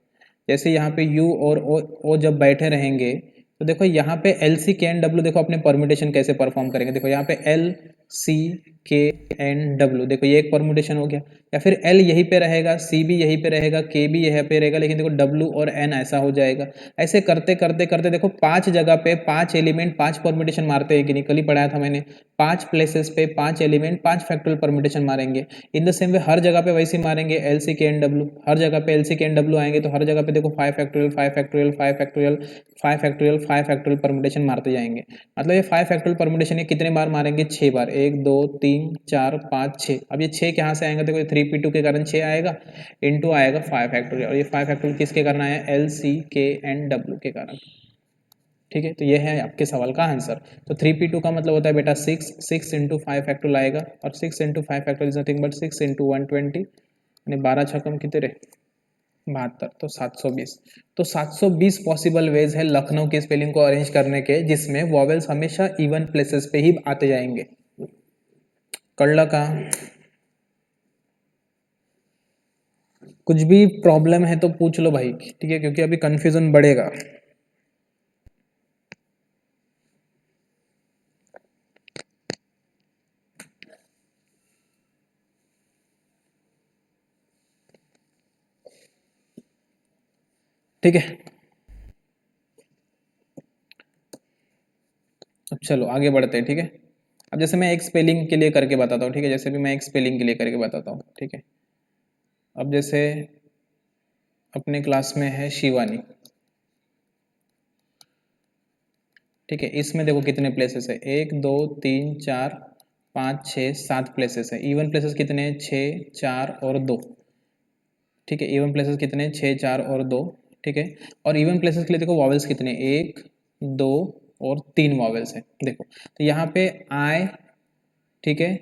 जैसे यहाँ पे u और o जब बैठे रहेंगे तो देखो यहाँ पे एल सी के एन डब्ल्यू, देखो अपने परम्यूटेशन कैसे परफॉर्म करेंगे। देखो यहाँ पे एल सी के एन डब्ल्यू, देखो ये एक परम्यूटेशन हो गया। या फिर एल यहीं पे रहेगा, सी भी यहीं पे रहेगा, के भी यहीं पे रहेगा, लेकिन देखो डब्ल्यू और एन ऐसा हो जाएगा। ऐसे करते करते करते देखो 5 जगह पे 5 एलिमेंट 5 परम्यूटेशन मारते हैं कि नहीं, कल ही पढ़ाया था मैंने। 5 प्लेसेस पे 5 एलिमेंट 5 फैक्टोरियल परम्यूटेशन मारेंगे। इन द सेम वे हर जगह पे वैसे मारेंगे, एल सी के एन डब्ल्यू, हर जगह पे एल सी के एन डब्ल्यू आएंगे तो हर जगह पे देखो 5 factorial 5 factorial 5 factorial 5 factorial 5 factorial permutation मारते जाएंगे। मतलब ये 5 फैक्टोरियल परम्यूटेशन ये कितने बार मारेंगे, 6 बार, 1 2 3 4 5 6। अब ये 6 कहाँ से आएंगे, देखो 3p2 के कारण 6 आएगा, इनटू आएगा 5 फैक्टोरियल, और ये 5 फैक्टोरियल किसके कारण आया, एल सी के एन डब्ल्यू के कारण। ठीक है, तो ये है आपके सवाल का आंसर। तो 3p2 का मतलब होता है बेटा 6, 6 इंटू 5 फैक्टोरियल आएगा, और 6 into 5 factorial is nothing but 6 into 120, यानी 12 छक्कम कितने रहे, 72, तो 720। तो 720 पॉसिबल वेज है लखनऊ के स्पेलिंग को अरेंज करने के, जिसमें वॉवेल्स हमेशा इवन प्लेसेस पे ही आते जाएंगे। कड़ला का कुछ भी प्रॉब्लम है तो पूछ लो भाई, ठीक है, क्योंकि अभी कंफ्यूजन बढ़ेगा। ठीक है। अब चलो आगे बढ़ते हैं, ठीक है। अब जैसे मैं एक स्पेलिंग के लिए करके बताता हूँ, ठीक है, जैसे भी मैं एक स्पेलिंग के लिए करके बताता हूँ, ठीक है। अब जैसे अपने क्लास में है शिवानी, ठीक है, इसमें देखो कितने प्लेसेस है, 1 2 3 4 5 6 7 प्लेसेस है। इवन प्लेसेस कितने हैं, 6 4 और 2, ठीक है। इवन प्लेसेस कितने हैं, 6 4 और 2, ठीक है। और इवन प्लेसेस के लिए देखो वॉवेल्स कितने, 1 2 और 3 वॉवेल्स है, देखो। तो यहाँ पे आई, ठीक है,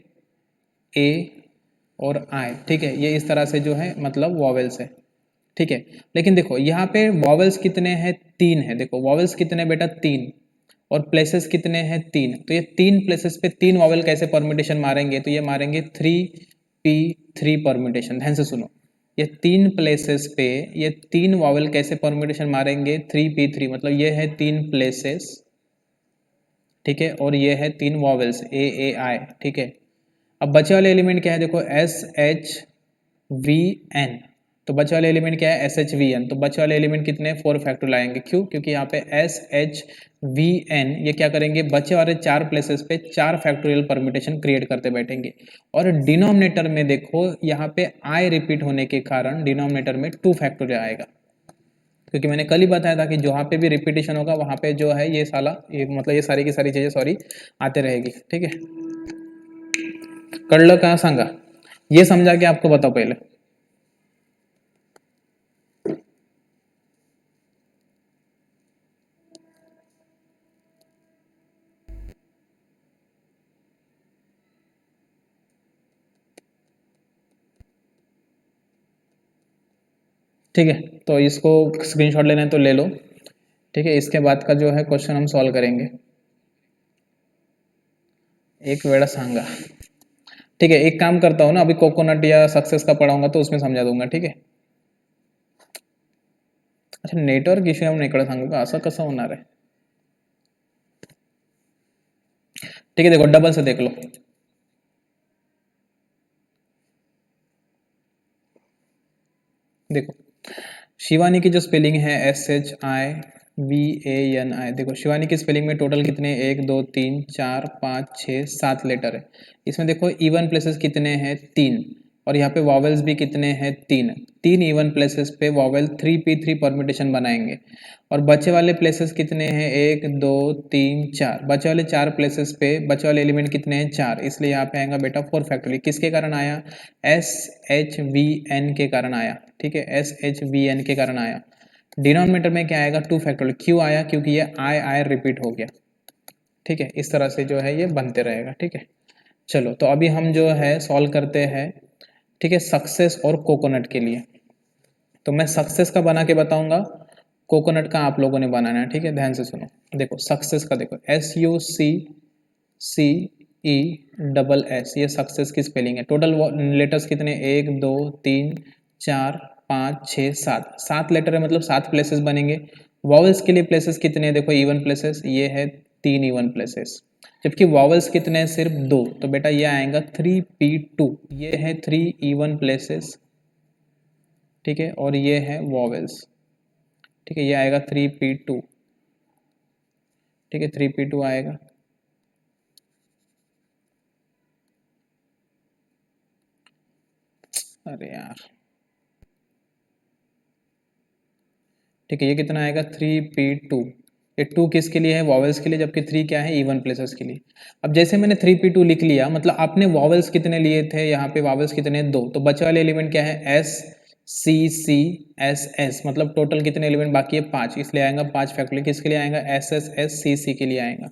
ए और आई, ठीक है, ये इस तरह से जो है मतलब वॉवेल्स है, ठीक है। लेकिन देखो यहाँ पे वॉवेल्स कितने हैं, 3 है, देखो वॉवेल्स कितने बेटा, 3, और प्लेसेस कितने हैं, 3। तो ये 3 प्लेसेस पे 3 वॉवेल कैसे परम्यूटेशन मारेंगे, तो ये मारेंगे 3p3 परम्यूटेशन। ध्यान से सुनो, ये 3 प्लेसेस पे ये 3 वॉवेल कैसे परम्यूटेशन मारेंगे, 3p3, मतलब ये है 3 प्लेसेस, ठीक है, और ये है 3 वॉवेल्स A, A, I, ठीक है। अब बचे वाले एलिमेंट क्या है, देखो SHVN, तो बचे वाले एलिमेंट क्या है, SHVN। तो बचे वाले एलिमेंट कितने, 4 फैक्टोरियल आएंगे, क्यों, क्योंकि यहाँ पे SHVN ये क्या करेंगे, बचे वाले 4 प्लेसेस पे 4 फैक्टोरियल परम्यूटेशन क्रिएट करते बैठेंगे। और डिनोमिनेटर में देखो यहाँ पे I रिपीट होने के कारण डिनोमिनेटर में 2 फैक्टोरियल आएगा, क्योंकि मैंने कल ही बताया था कि जहाँ पे भी रिपीटेशन होगा वहाँ पे जो है ये साला ये मतलब ये सारी की सारी चीज़ें सॉरी आते रहेगी, ठीक है। कळलं का सांगा, ये समझा के आपको बताओ पहले। ठीक है, तो इसको स्क्रीनशॉट लेना है तो ले लो, ठीक है। इसके बाद का जो है क्वेश्चन हम सॉल्व करेंगे। एक वेड़ा सांगा, ठीक है। एक काम करता हूँ ना, अभी कोकोनट या सक्सेस का पढ़ाऊंगा तो उसमें समझा दूंगा, ठीक है। अच्छा, नेटवर्क इश्यू आहे म्हणून इकडे सांगू का, असं कसं होणार आहे, ठीक है। देखो डबल से देख लो, देखो शिवानी की जो स्पेलिंग है SHIVANI, देखो शिवानी की स्पेलिंग में टोटल कितने, 1 2 3 4 5 6 7 लेटर है। इसमें देखो इवन प्लेसेस कितने हैं, 3, और यहाँ पे वॉवेल्स भी कितने हैं, 3। 3 इवन प्लेसेस पे वॉवेल 3p3 परम्यूटेशन बनाएंगे। और बचे वाले प्लेसेस कितने हैं, 1 2 3 4, बचे वाले 4 प्लेसेस पे बचे वाले एलिमेंट कितने हैं, 4, इसलिए यहाँ पे आएगा बेटा 4 फैक्टोरियल। किसके कारण आया, SHVN के कारण आया, ठीक है, SHVN के कारण आया। डिनोमिनेटर में क्या आएगा, 2 फैक्टोरियल। क्यों आया, क्योंकि ये I रिपीट हो गया, ठीक है। इस तरह से जो है ये बनते रहेगा, ठीक है। चलो तो अभी हम जो है सॉल्व करते हैं, ठीक है, सक्सेस और कोकोनट के लिए। तो मैं सक्सेस का बना के बताऊंगा, कोकोनट का आप लोगों ने बनाना है, ठीक है। ध्यान से सुनो, देखो सक्सेस का देखो SUCCESS, ये सक्सेस की स्पेलिंग है। टोटल लेटर्स कितने, 1 2 3 4 5 6 7, 7 लेटर है, मतलब 7 प्लेसेस बनेंगे। वॉवल्स के लिए प्लेसेस कितने हैं, देखो इवन प्लेसेस, ये है 3 इवन प्लेसेस। जबकि वॉवल्स कितने हैं, सिर्फ 2, तो बेटा ये आएगा 3p2, ये है 3 इवन प्लेसेस, ठीक है, और ये है वॉवेल्स, ठीक है, ये आएगा 3p2, ठीक है, 3p2 आएगा। अरे यार, ठीक है, ये कितना आएगा, 3p2। ये 2 किसके लिए है, वॉवेल्स के लिए, जबकि 3 क्या है, इवन प्लेसेस के लिए। अब जैसे मैंने 3p2 लिख लिया, मतलब आपने वॉवेल्स कितने लिए थे, यहाँ पे वॉवेल्स कितने, 2, तो बचे वाले एलिमेंट क्या है, SCCSS, मतलब टोटल कितने एलिमेंट बाकी है, 5, इसलिए आएगा 5 फैक्टोरियल। किसके लिए आएगा, SSSCC के लिए आएगा।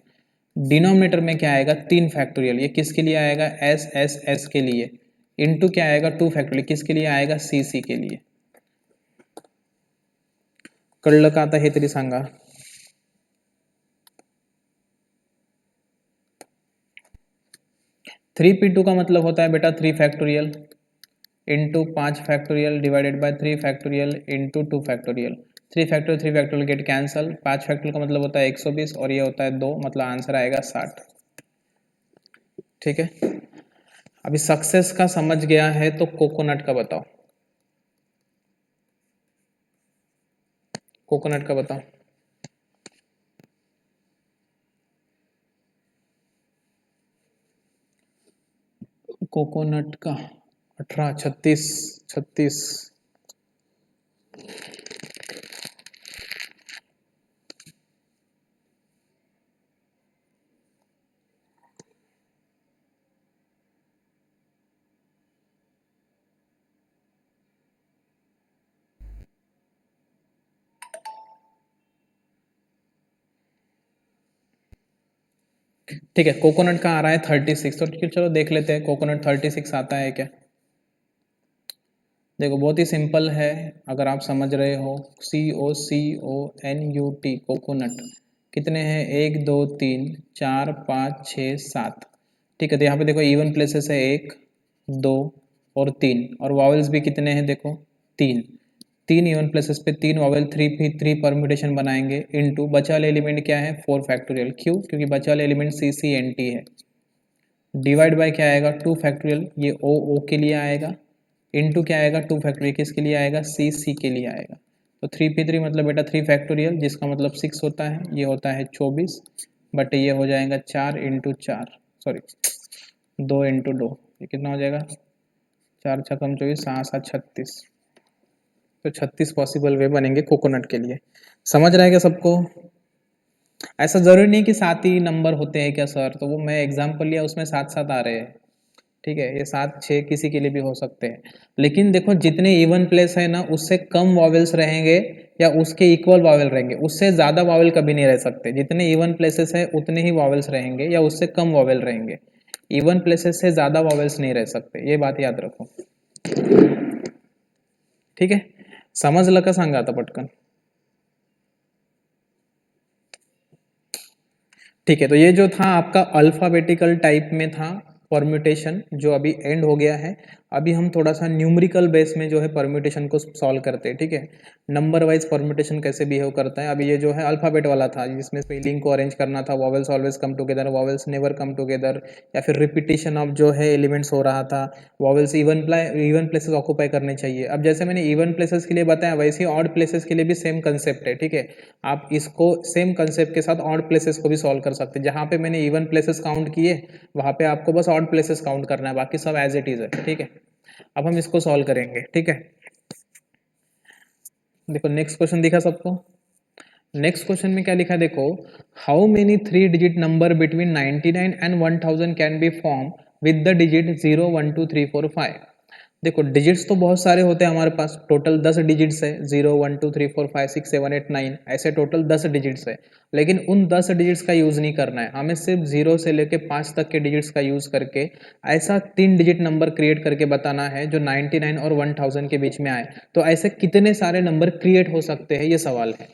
डिनोमिनेटर में क्या आएगा, 3 फैक्टोरियल, ये किसके लिए आएगा, SSS के लिए। इनटू क्या आएगा, 2 फैक्टोरियल, किसके लिए आएगा, CC के लिए। कळलं का आता हे तरी सांगा। 3p2 का मतलब होता है बेटा 3 factorial into 5 factorial divided by 3 factorial into 2 factorial. 3 factorial get cancel, 5 factorial का मतलब होता है 120 और ये होता है 2, मतलब आंसर आएगा 60, ठीक है। अभी सक्सेस का समझ गया है तो कोकोनट का बताओ। कोकोनट का बताओ। कोकोनट का 18, 36, 36। ठीक है, कोकोनट का आ रहा है 36, तो चलो देख लेते हैं कोकोनट 36 आता है क्या। देखो बहुत ही सिंपल है, अगर आप समझ रहे हो, COCONUT कोकोनट कितने हैं, 1 2 3 4 5 6 7। ठीक है, तो यहाँ पे देखो इवन प्लेसेस है 1 2 और 3, और वावल्स भी कितने हैं, देखो 3। 3 इवन प्लेसेस पे 3 वावल, 3 परम्यूटेशन बनाएंगे इनटू बचा वाला एलिमेंट क्या है 4 फैक्टोरियल, क्यों, क्योंकि बचा वाला एलिमेंट CCNT है। डिवाइड बाय क्या आएगा 2 फैक्टोरियल, ये O के लिए आएगा, इनटू क्या आएगा 2 फैक्टोरियल किसके लिए आएगा, C के लिए आएगा। तो 3 मतलब बेटा 3 फैक्टोरियल, जिसका मतलब 6 होता है, ये होता है 24, बट ये हो जाएगा 4 इंटू 4, सॉरी 2 इंटू 2, ये कितना हो जाएगा, 4 छक्कम 24, 7 7 36। तो 36 पॉसिबल वे बनेंगे कोकोनट के लिए। समझ रहा है क्या सबको। ऐसा जरूरी नहीं कि 7 ही नंबर होते हैं क्या सर, तो वो मैं एग्जाम्पल लिया उसमें 7 7 आ रहे हैं। ठीक है, ये 7 6 किसी के लिए भी हो सकते हैं, लेकिन देखो जितने इवन प्लेस है ना उससे कम वॉवेल्स रहेंगे या उसके इक्वल वॉवेल रहेंगे, उससे ज़्यादा वॉवेल कभी नहीं रह सकते। जितने इवन प्लेसेस है उतने ही वॉवेल्स रहेंगे या उससे कम वॉवेल रहेंगे, इवन प्लेसेस से ज़्यादा वॉवेल्स नहीं रह सकते, ये बात याद रखो। ठीक है, समजलं का सांगा आता पटकन। ठीक है, तो ये जो था आपका अल्फ़ाबेटिकल टाइप में था परम्यूटेशन, जो अभी एंड हो गया है। अभी हम थोड़ा सा न्यूमेरिकल बेस में जो है परम्यूटेशन को सॉल्व करते हैं। ठीक है, नंबर वाइज परम्यूटेशन कैसे बिहेव करता है। अभी ये जो है अल्फ़ाबेट वाला था, जिसमें स्पेलिंग को अरेंज करना था, vowels always come together, vowels never come together, या फिर रिपीटिशन ऑफ जो है एलिमेंट्स हो रहा था, वॉवेल्स इवन प्लेसेस ऑक्यूपाई करने चाहिए। अब जैसे मैंने इवन प्लेसेस के लिए बताया, वैसे ही ऑड प्लेसेस के लिए भी सेम कंसेप्ट है। ठीक है, आप इसको सेम कंसेप्ट के साथ ऑड प्लेसेस को भी सॉल्व कर सकते हैं। जहाँ पे मैंने इवन प्लेसेस काउंट किए, वहाँ पे आपको बस ऑड प्लेसेस काउंट करना है, बाकी सब एज इट इज है। ठीक है, अब हम इसको सॉल्व करेंगे। ठीक है, देखो नेक्स्ट क्वेश्चन दिखा सबको। नेक्स्ट क्वेश्चन में क्या लिखा है, देखो, how many 3 digit number between 99 and 1000 can be form with the digit 0 1 2 3 4 5। देखो डिजिट्स तो बहुत सारे होते हैं हमारे पास, टोटल 10 डिजिट्स है, 0 1 2 3 4 5 6 7 8 9, ऐसे टोटल 10 डिजिट्स है। लेकिन उन 10 डिजिट्स का यूज़ नहीं करना है हमें, सिर्फ 0 से लेके 5 तक के डिजिट्स का यूज़ करके ऐसा 3 डिजिट नंबर क्रिएट करके बताना है जो 99 और 1000 के बीच में आए। तो ऐसे कितने सारे नंबर क्रिएट हो सकते हैं, ये सवाल है।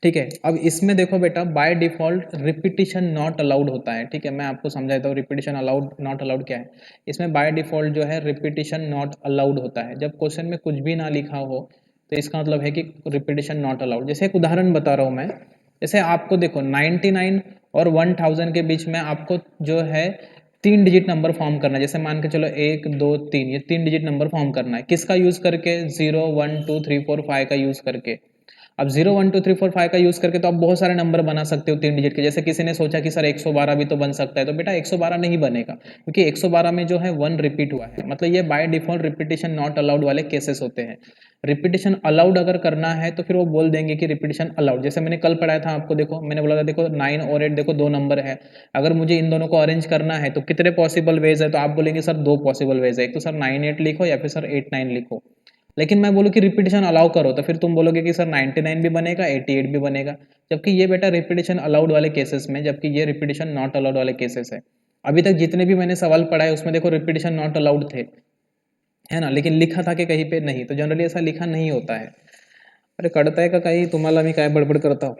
ठीक है, अब इसमें देखो बेटा, by default repetition not allowed होता है। ठीक है, मैं आपको समझा देता हूँ रिपीटिशन अलाउड नॉट अलाउड क्या है। इसमें बाय डिफॉल्ट जो है रिपीटिशन नॉट अलाउड होता है। जब क्वेश्चन में कुछ भी ना लिखा हो तो इसका मतलब है कि रिपीटिशन नॉट अलाउड। जैसे एक उदाहरण बता रहा हूँ मैं, जैसे आपको देखो 99 और 1000 के बीच में आपको जो है 3 डिजिट नंबर फॉर्म करना है। जैसे मान के चलो 1 2 3, ये 3 डिजिट नंबर फॉर्म करना है, किसका यूज करके, 0 1 2 3 4 5 का यूज करके। अब 0 1 2 3 4 5 का यूज करके तो आप बहुत सारे नंबर बना सकते हो 3 डिजिट के। जैसे किसी ने सोचा कि सर 112 भी तो बन सकता है, तो बेटा 112 नहीं बनेगा, क्योंकि 112 में जो है 1 रिपीट हुआ है। मतलब ये by default repetition not allowed वाले केसेस होते हैं। रिपीटिशन अलाउड अगर करना है तो फिर वो बोल देंगे कि रिपीटिशन अलाउड। जैसे मैंने कल पढ़ाया था आपको, देखो मैंने बोला था, देखो 9 और 8 देखो 2 नंबर है, अगर मुझे इन दोनों को अरेंज करना है तो कितने पॉसिबल वेज है, तो आप बोलेंगे सर 2 पॉसिबल वेज है, एक तो सर 9 8 लिखो या फिर सर 8 9 लिखो। लेकिन मैं बोलूँ कि रिपीटिशन अलाउ करो तो फिर तुम बोलोगे कि सर 99 भी बनेगा 88 भी बनेगा, जबकि ये बेटा रिपीटिशन अलाउड वाले केसेस में, जबकि ये रिपीटिशन नॉट अलाउड वाले केसेस है। अभी तक जितने भी मैंने सवाल पढ़ाए उसमें देखो रिपीटिशन नॉट अलाउड थे, है ना, लेकिन लिखा था कि कहीं पे नहीं, तो जनरली ऐसा लिखा नहीं होता है। अरे कळतंय का काही तुम्हाला, मी काय बडबड करता हूँ।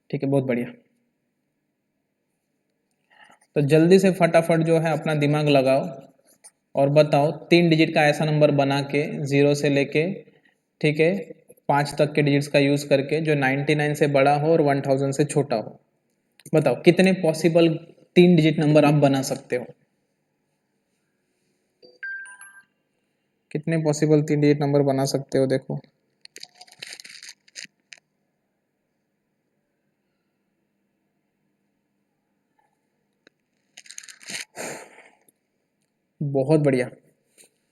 ठीक है, बहुत बढ़िया। तो जल्दी से फटाफट जो है अपना दिमाग लगाओ और बताओ 3 डिजिट का ऐसा नंबर बना के 0 से लेके, ठीक है, 5 तक के डिजिट्स का यूज करके जो 99 से बड़ा हो और 1000 से छोटा हो। बताओ कितने पॉसिबल 3 डिजिट नंबर आप बना सकते हो। कितने पॉसिबल 3 डिजिट नंबर बना सकते हो देखो। बहुत बढ़िया,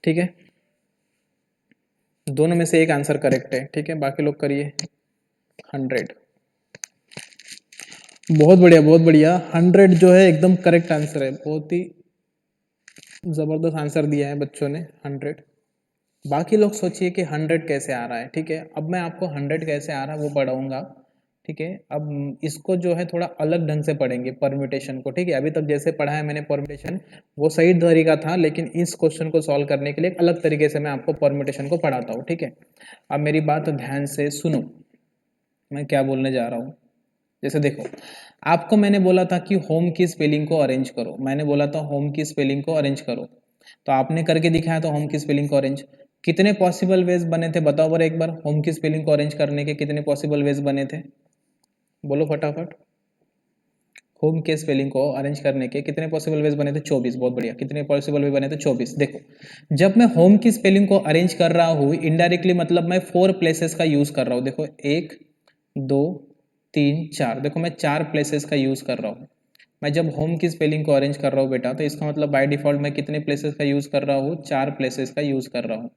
ठीक है, दोनों में से एक आंसर करेक्ट है, ठीक है, बाकी लोग करिए। 100, बहुत बढ़िया बहुत बढ़िया। 100 जो है एकदम करेक्ट आंसर है, बहुत ही जबरदस्त आंसर दिया है बच्चों ने 100। बाकी लोग सोचिए कि 100 कैसे आ रहा है, ठीक है, अब मैं आपको 100 कैसे आ रहा है वो पढ़ाऊंगा, ठीक है। अब इसको जो है थोड़ा अलग ढंग से पढ़ेंगे परम्यूटेशन को, ठीक है। अभी तक जैसे पढ़ा है मैंने परम्यूटेशन वो सही तरीका था, लेकिन इस क्वेश्चन को सॉल्व करने के लिए एक अलग तरीके से मैं आपको परम्यूटेशन को पढ़ाता हूँ, ठीक है। अब मेरी बात ध्यान से सुनो, मैं क्या बोलने जा रहा हूँ। जैसे देखो, आपको मैंने बोला था कि होम की स्पेलिंग को अरेंज करो, मैंने बोला था होम की स्पेलिंग को अरेंज करो, तो आपने करके दिखाया तो होम की स्पेलिंग को अरेंज। कितने पॉसिबल वेज बने थे बताओ बार एक बार, होम की स्पेलिंग को अरेंज करने के कितने पॉसिबल वेज बने थे, बोलो फटाफट। होम के स्पेलिंग को अरेंज करने के कितने पॉसिबल वेज बने थे, 24, बहुत बढ़िया। कितने पॉसिबल वे बने थे, 24। देखो, जब मैं होम की स्पेलिंग को अरेंज कर रहा हूँ इनडायरेक्टली, मतलब मैं 4 प्लेसेस का यूज कर रहा हूँ। देखो 1 2 3 4, देखो मैं 4 प्लेसेस का यूज कर रहा हूँ। मैं जब होम की स्पेलिंग को अरेंज कर रहा हूँ बेटा, तो इसका मतलब बाय डिफॉल्ट मैं कितने प्लेसेस का यूज कर रहा हूँ, 4 प्लेसेस का यूज कर रहा हूँ,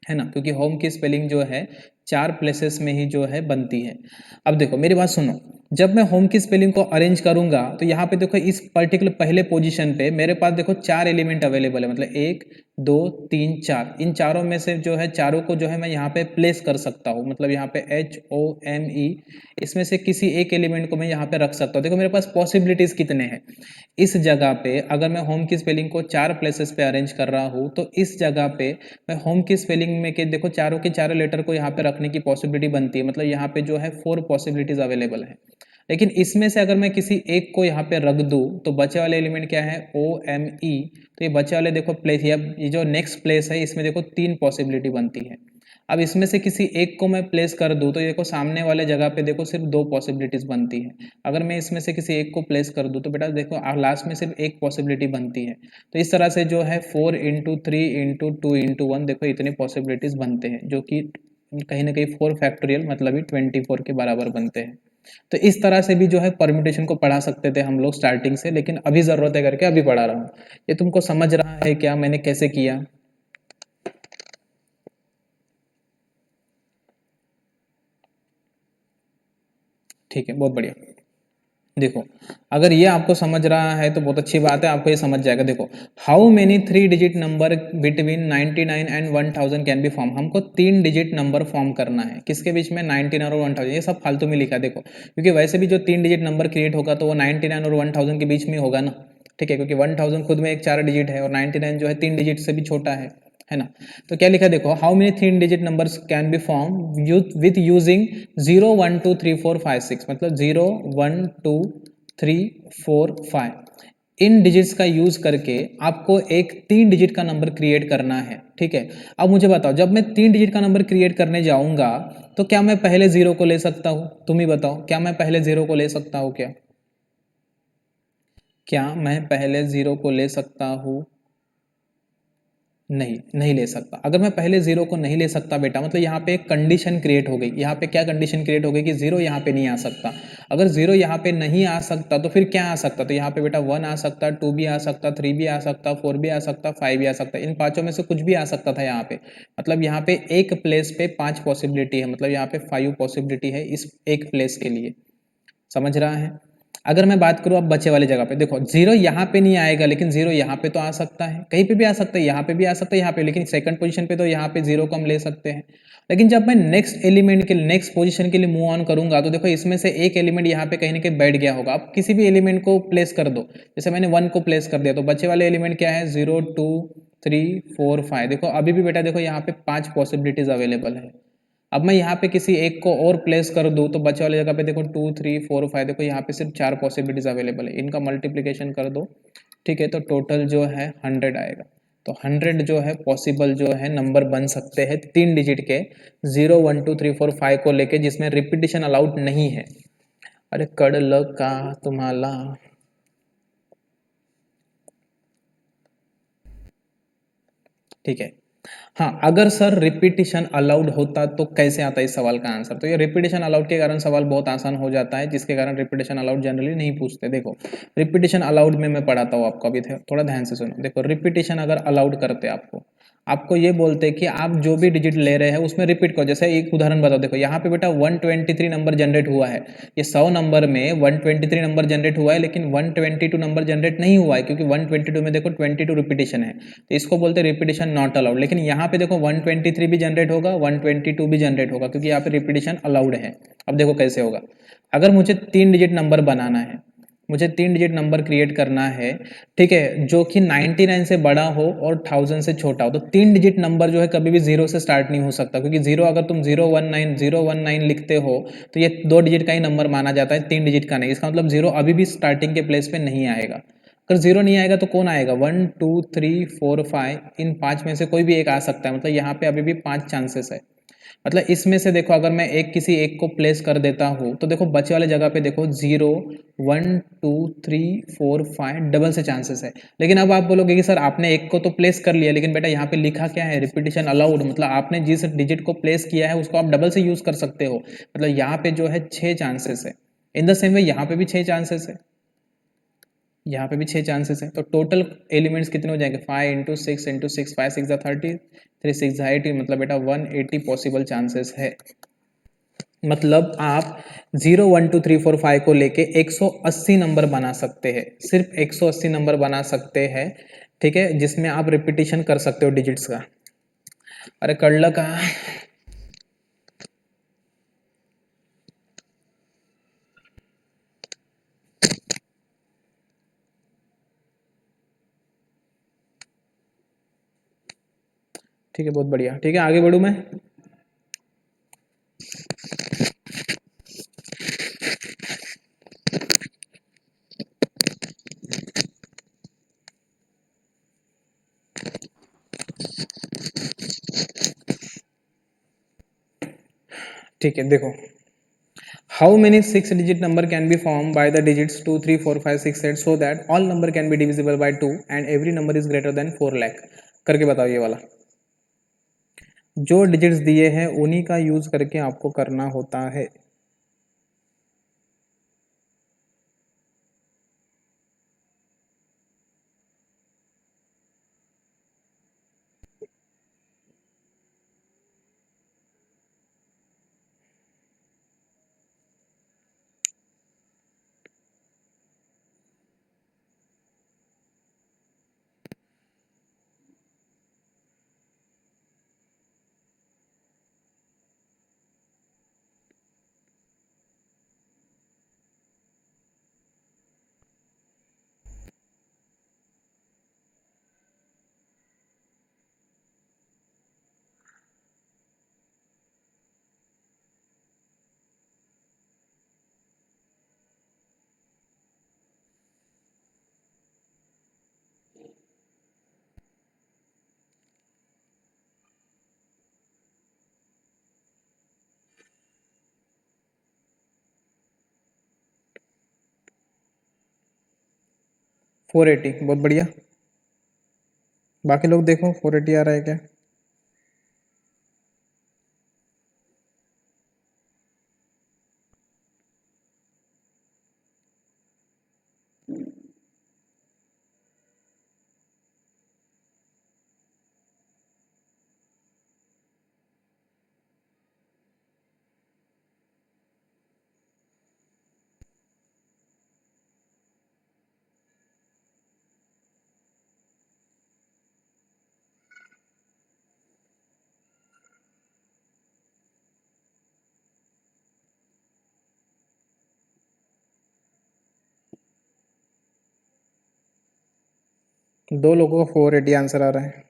है ना, क्योंकि होम की स्पेलिंग जो है 4 प्लेसेस में ही जो है बनती है। अब देखो मेरी बात सुनो, जब मैं होम की स्पेलिंग को अरेंज करूंगा तो यहाँ पे देखो इस पर्टिकुलर पहले पोजीशन पे मेरे पास देखो 4 एलिमेंट अवेलेबल है, मतलब 1 2 3 4, इन चारों में से जो है चारों को जो है मैं यहाँ पे प्लेस कर सकता हूँ, मतलब यहाँ पे HOME, इसमें से किसी एक एलिमेंट को मैं यहाँ पे रख सकता हूँ। देखो मेरे पास पॉसिबिलिटीज कितने हैं। इस जगह पे अगर मैं होम की स्पेलिंग को 4 प्लेसेस पे अरेंज कर रहा हूँ, तो इस जगह पे मैं होम की स्पेलिंग में के देखो चारों के चारों लेटर को यहाँ पे रखने की पॉसिबिलिटी बनती है, मतलब यहाँ पे जो है 4 पॉसिबिलिटीज अवेलेबल है। लेकिन इसमें से अगर मैं किसी एक को यहाँ पे रख दूँ तो बचे वाले एलिमेंट क्या है, OME, तो ये बचे वाले देखो प्लेस, ये जो नेक्स्ट प्लेस है इसमें देखो 3 पॉसिबिलिटी बनती है। अब इसमें से किसी एक को मैं प्लेस कर दूं तो देखो सामने वाले जगह पे देखो सिर्फ 2 पॉसिबिलिटीज बनती है। अगर मैं इसमें से किसी एक को प्लेस कर दूं तो बेटा देखो लास्ट में सिर्फ एक पॉसिबिलिटी बनती है। तो इस तरह से जो है 4 इंटू 3 इंटू 2 इंटू 1, देखो इतने पॉसिबिलिटीज बनते हैं, जो कि कहीं ना कहीं 4 फैक्टोरियल मतलब ही 24 के बराबर बनते हैं। तो इस तरह से भी जो है परम्यूटेशन को पढ़ा सकते थे हम लोग स्टार्टिंग से, लेकिन अभी ज़रूरत है करके अभी पढ़ा रहा हूँ। ये तुमको समझ रहा है क्या मैंने कैसे किया? ठीक है, बहुत बढ़िया। देखो, अगर ये आपको समझ रहा है तो बहुत अच्छी बात है, आपको ये समझ जाएगा। देखो, how many 3 digit number between 99 and 1000 can be form, हमको 3 डिजिट नंबर फॉर्म करना है, किसके बीच में, 99 और 1000। ये सब फालतू में लिखा है देखो, क्योंकि वैसे भी जो 3 डिजिट नंबर क्रिएट होगा तो वो 99 और 1000 के बीच में होगा ना, ठीक है, क्योंकि 1000 खुद में एक 4 डिजिट है और 99 जो है 3 डिजिट से भी छोटा है ना। तो क्या लिखा है देखो, how many 3 digit numbers can be form with using 0 1 2 3 4 5 6, मतलब 0 1 2 3 4 5, इन डिजिट्स का यूज करके आपको एक 3 डिजिट का नंबर क्रिएट करना है, ठीक है। अब मुझे बताओ, जब मैं 3 डिजिट का नंबर क्रिएट करने जाऊंगा तो क्या मैं पहले 0 को ले सकता हूं, तुम ही बताओ, क्या मैं पहले 0 को ले सकता हूं क्या? क्या मैं पहले 0 को ले सकता हूं? नहीं, नहीं ले सकता। अगर मैं पहले 0 को नहीं ले सकता बेटा, मतलब यहाँ पे एक कंडीशन क्रिएट हो गई। यहाँ पे क्या कंडीशन क्रिएट हो गई कि 0 यहाँ पे नहीं आ सकता। अगर 0 यहाँ पे नहीं आ सकता तो फिर क्या आ सकता, तो यहाँ पे बेटा 1 आ सकता, 2 भी आ सकता, 3 भी आ सकता, 4 भी आ सकता, 5 भी आ सकता। इन पांचों में से कुछ भी आ सकता था यहाँ पे, मतलब यहाँ पे एक प्लेस पे 5 पॉसिबिलिटी है, मतलब यहाँ पे 5 पॉसिबिलिटी है इस एक प्लेस के लिए, समझ रहा है। अगर मैं बात करूं अब बचे वाली जगह पे, देखो 0 यहाँ पे नहीं आएगा, लेकिन 0 यहाँ पे तो आ सकता है, कहीं पे भी आ सकता है, यहाँ पे भी आ सकता है, यहाँ पे, लेकिन सेकंड पोजीशन पे तो यहाँ पे 0 को हम ले सकते हैं। लेकिन जब मैं नेक्स्ट एलिमेंट के नेक्स्ट पोजीशन के लिए मूव ऑन करूंगा तो देखो इसमें से एक एलिमेंट यहाँ पे कहीं ना कहीं बैठ गया होगा। आप किसी भी एलिमेंट को प्लेस कर दो, जैसे मैंने 1 को प्लेस कर दिया तो बचे वाले एलिमेंट क्या है, 0 2 3 4 5। देखो अभी भी बेटा देखो यहाँ पे 5 पॉसिबिलिटीज अवेलेबल है। अब मैं यहाँ पे किसी एक को और प्लेस कर दूँ तो बचे वाली जगह पे देखो 2 3 4 5, देखो यहाँ पे सिर्फ 4 पॉसिबिलिटीज अवेलेबल है, इनका मल्टीप्लिकेशन कर दो, ठीक है, तो टोटल जो है 100 आएगा। तो 100 जो है पॉसिबल जो है नंबर बन सकते हैं 3 डिजिट के, 0 1 2 3 4 5 को लेके, जिसमें रिपीटिशन अलाउड नहीं है। अरे कड़ का तुम्हारा, ठीक है। हाँ, अगर सर रिपीटिशन अलाउड होता तो कैसे आता इस सवाल का आंसर? तो ये रिपीटिशन अलाउड के कारण सवाल बहुत आसान हो जाता है, जिसके कारण रिपीटिशन अलाउड जनरली नहीं पूछते। देखो, रिपीटिशन अलाउड में मैं पढ़ाता हूँ आपको, अभी थोड़ा ध्यान से सुनो। देखो, रिपीटिशन अगर अलाउड करते आपको, आपको ये बोलते कि आप जो भी डिजिट ले रहे हैं उसमें रिपीट करो। जैसे एक उदाहरण बताओ, देखो यहाँ पे बेटा 123 नंबर जनरेट हुआ है। ये 100 नंबर में 123 नंबर जनरेट हुआ है, लेकिन 122 नंबर जनरेट नहीं हुआ है, क्योंकि 122 में देखो 22 रिपीटिशन है, तो इसको बोलते हैं रिपीटिशन नॉट अलाउड। लेकिन यहाँ पे देखो 123 भी जनरेट होगा, 122 भी जनरेट होगा, क्योंकि यहाँ पे रिपीटिशन अलाउड है। अब देखो कैसे होगा। अगर मुझे 3 डिजिट नंबर बनाना है, मुझे 3 डिजिट नंबर क्रिएट करना है, ठीक है, जो कि 99 से बड़ा हो और 1000 से छोटा हो, तो 3 डिजिट नंबर जो है कभी भी जीरो से स्टार्ट नहीं हो सकता, क्योंकि जीरो अगर तुम 019 लिखते हो तो ये 2 डिजिट का ही नंबर माना जाता है, 3 डिजिट का नहीं। इसका मतलब जीरो अभी भी स्टार्टिंग के प्लेस पे नहीं आएगा। अगर जीरो नहीं आएगा तो कौन आएगा? 1 2 3 4 5, इन 5 में से कोई भी एक आ सकता है। मतलब यहाँ पे अभी भी 5 चांसेस है। मतलब इसमें से देखो, अगर मैं एक किसी एक को प्लेस कर देता हूँ तो देखो बचे वाले जगह पे देखो 0 1 2 3 4 5 डबल से चांसेस है। लेकिन अब आप बोलोगे कि सर आपने एक को तो प्लेस कर लिया, लेकिन बेटा यहाँ पे लिखा क्या है? Repetition allowed. मतलब आपने जिस डिजिट को प्लेस किया है उसको आप डबल से यूज कर सकते हो। मतलब यहाँ पे जो है 6 चांसेस है। इन द सेम वे यहाँ पे भी 6 चांसेस है, यहाँ पे भी 6 चांसेस है। तो टोटल एलिमेंट्स कितने हो जाएंगे? 5 × 6 × 6, 5 6 30, 3 6 80, मतलब बेटा 180 पॉसिबल चांसेस है। मतलब आप 0 1 2 3 4 5 को लेके 180 नंबर बना सकते हैं, सिर्फ 180 नंबर बना सकते हैं, ठीक है, जिसमें आप रिपीटिशन कर सकते हो डिजिट्स का। अरे कड़ला कहाँ? ठीक है, बहुत बढ़िया। ठीक है, आगे बढ़ूँ मैं? ठीक है, देखो, how many 6 digit number can be form by the digits 2 3 4 5 6 8 so that all number can be divisible by 2 and every number is greater than 4 lakh? करके बताओ ये वाला। जो डिजिट्स दिए हैं उन्हीं का यूज करके आपको करना होता है। 480, बहुत बढ़िया। बाकी लोग देखो 480 आ रहा है क्या? दो लोगों का 480 आंसर आ रहा है।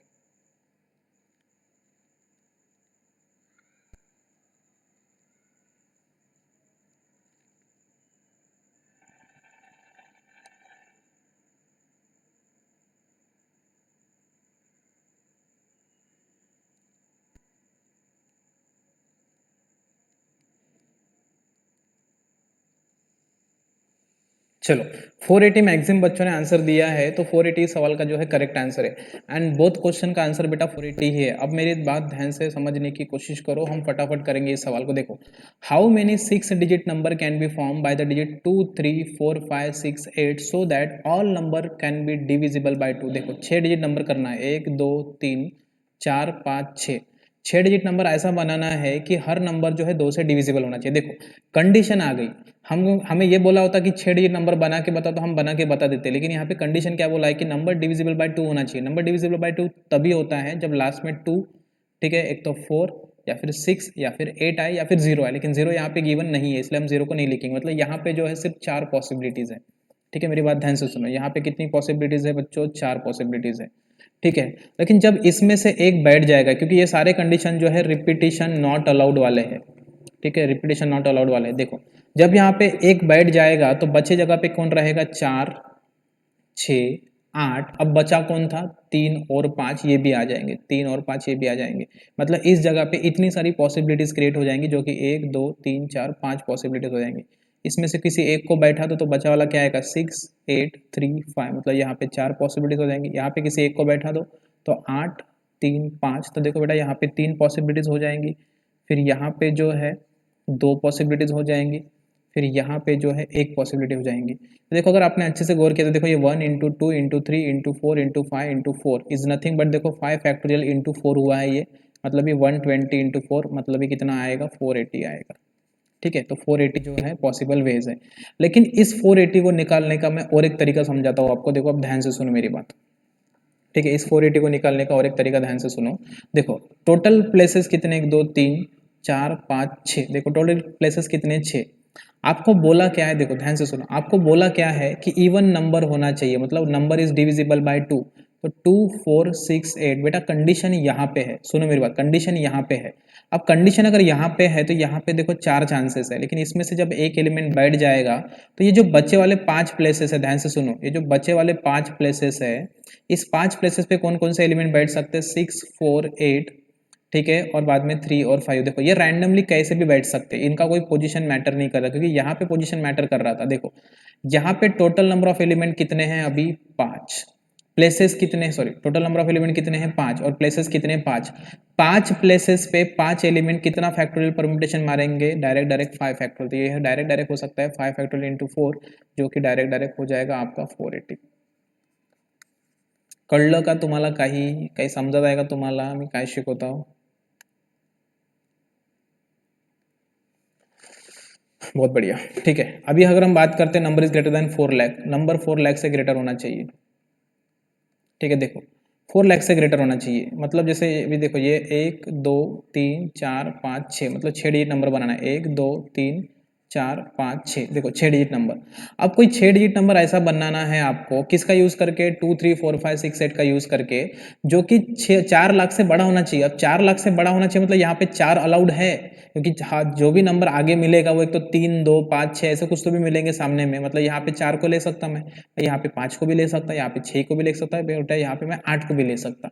चलो 480 मैक्सिमम बच्चों ने आंसर दिया है, तो 480 सवाल का जो है करेक्ट आंसर है। एंड बोथ क्वेश्चन का आंसर बेटा 480 ही है। अब मेरी बात ध्यान से समझने की कोशिश करो, हम फटाफट करेंगे इस सवाल को। देखो, how many 6 digit number can be form by the digit 2 3 4 5 6 8 so that all number can be divisible by 2। देखो 6 डिजिट नंबर करना है, 1 2 3 4 5 6। 6 डिजिट नंबर ऐसा बनाना है कि हर नंबर जो है 2 से डिविजिबल होना चाहिए। देखो कंडीशन आ गई, हमें ये बोला होता कि 6 डिजिट नंबर बना के बता, तो हम बना के बता देते, लेकिन यहाँ पे कंडीशन क्या बोला है कि नंबर डिविजिबल बाय 2 होना चाहिए। नंबर डिविजिबल बाय 2 तभी होता है जब लास्ट में 2, ठीक है, एक तो 4 या फिर 6 या फिर 8 आए या फिर 0 आए, लेकिन 0 यहाँ पे गिवन नहीं है, इसलिए हम 0 को नहीं लिखेंगे। मतलब यहाँ पे जो है सिर्फ 4 पॉसिबिलिटीज है। ठीक है, मेरी बात ध्यान से सुनो, यहाँ पे कितनी पॉसिबिलिटीज है बच्चों? 4 पॉसिबिलिटीज है। ठीक है, लेकिन जब इसमें से एक बैठ जाएगा, क्योंकि ये सारे कंडीशन जो है रिपीटिशन नॉट अलाउड वाले हैं। ठीक है, रिपीटिशन नॉट अलाउड वाले हैं। देखो जब यहाँ पे एक बैठ जाएगा तो बचे जगह पे कौन रहेगा? 4 6 8। अब बचा कौन था? 3 और 5, ये भी आ जाएंगे। 3 और 5 ये भी आ जाएंगे। मतलब इस जगह पे इतनी सारी पॉसिबिलिटीज क्रिएट हो जाएंगी, जो कि 1 2 3 4 5 पॉसिबिलिटीज हो जाएंगी। इसमें से किसी एक को बैठा दो तो बचा वाला क्या आएगा? 6 8 3 5। मतलब यहाँ पे 4 पॉसिबिलिटीज हो जाएंगी। यहाँ पे किसी एक को बैठा दो तो 8 3 5। तो देखो बेटा यहाँ पे 3 पॉसिबिलिटीज हो जाएंगी। फिर यहाँ पे जो है 2 पॉसिबिलिटीज हो जाएंगी। फिर यहाँ पे जो है एक पॉसिबिलिटी हो जाएंगी। तो देखो अगर आपने अच्छे से गौर किया तो देखो ये 1 into 2 into 3 into 4 into 5 into 4 is nothing but देखो 5 फैक्टोरियल इंटू 4 हुआ है ये। मतलब ये 120 इंटू 4, मतलब ये कितना आएगा? 480 आएगा। ठीक है, तो 480 जो है पॉसिबल वेज है। लेकिन इस 480 को निकालने का मैं और एक तरीका समझाता हूँ आपको। देखो अब ध्यान से सुनो मेरी बात। ठीक है, इस 480 को निकालने का और एक तरीका ध्यान से सुनो। देखो टोटल प्लेसेस कितने? 1 2 3 4 5 6। देखो टोटल प्लेसेस कितने? 6। आपको बोला क्या है? देखो ध्यान से सुनो, आपको बोला क्या है कि इवन नंबर होना चाहिए, मतलब नंबर इज डिविजिबल बाय 2। तो 2 4 6 8 बेटा कंडीशन यहाँ पे है। सुनो मेरी बात, कंडीशन यहाँ पे है। अब कंडीशन अगर यहाँ पे है तो यहाँ पे देखो 4 चांसेस है, लेकिन इसमें से जब एक एलिमेंट बैठ जाएगा तो ये जो बचे वाले 5 प्लेसेस है, ध्यान से सुनो, ये जो बचे वाले 5 प्लेसेस है, इस 5 प्लेसेस पे कौन कौन से एलिमेंट बैठ सकते हैं? 6 4 8, ठीक है, और बाद में 3 और 5। देखो ये रैंडमली कैसे भी बैठ सकते हैं, इनका कोई पोजीशन मैटर नहीं कर रहा, क्योंकि यहाँ पे पोजीशन मैटर कर रहा था। देखो यहाँ पे टोटल नंबर ऑफ एलिमेंट कितने हैं? अभी 5। प्लेसेस कितने? Sorry, total number of element कितने हैं? 5। और प्लेसेस कितने? 5। 5 प्लेसेस पे 5 एलिमेंट कितना फैक्टोरियल परम्यूटेशन मारेंगे? Direct direct 5 factorial. तो ये डायरेक्ट डायरेक्ट हो सकता है 5 फैक्टोरियल इंटू 4, जो कि डायरेक्ट डायरेक्ट हो जाएगा आपका 480। कळलं का तुम्हाला? काही काही समजत आहे का तुम्हाला मी काय शिकवत आहो? बहुत बढ़िया। ठीक है, अभी अगर हम बात करते हैं number is greater than 4 lakh, number 4 lakh से ग्रेटर होना चाहिए। ठीक है, देखो 4 लाख से ग्रेटर होना चाहिए, मतलब जैसे अभी देखो ये 1 2 3 4 5 6, मतलब 6 डिजिट नंबर बनाना है। 1 2 3 4 5 6, देखो 6 डिजिट नंबर। अब कोई 6 डिजिट नंबर ऐसा बनाना है आपको, किसका यूज करके? 2 3 4 5 6 8 का यूज करके, जो कि 4 लाख से बड़ा होना चाहिए। अब 4 लाख से बड़ा होना चाहिए मतलब यहाँ पे 4 अलाउड है, क्योंकि हाँ जो भी नंबर आगे मिलेगा वो एक तो 3 2 5 6 ऐसे कुछ तो भी मिलेंगे सामने में। मतलब यहाँ पे 4 को ले सकता मैं, यहाँ पे 5 को भी ले सकता, यहाँ पे 6 को भी ले सकता है बेटा, यहाँ पे मैं 8 को भी ले सकता।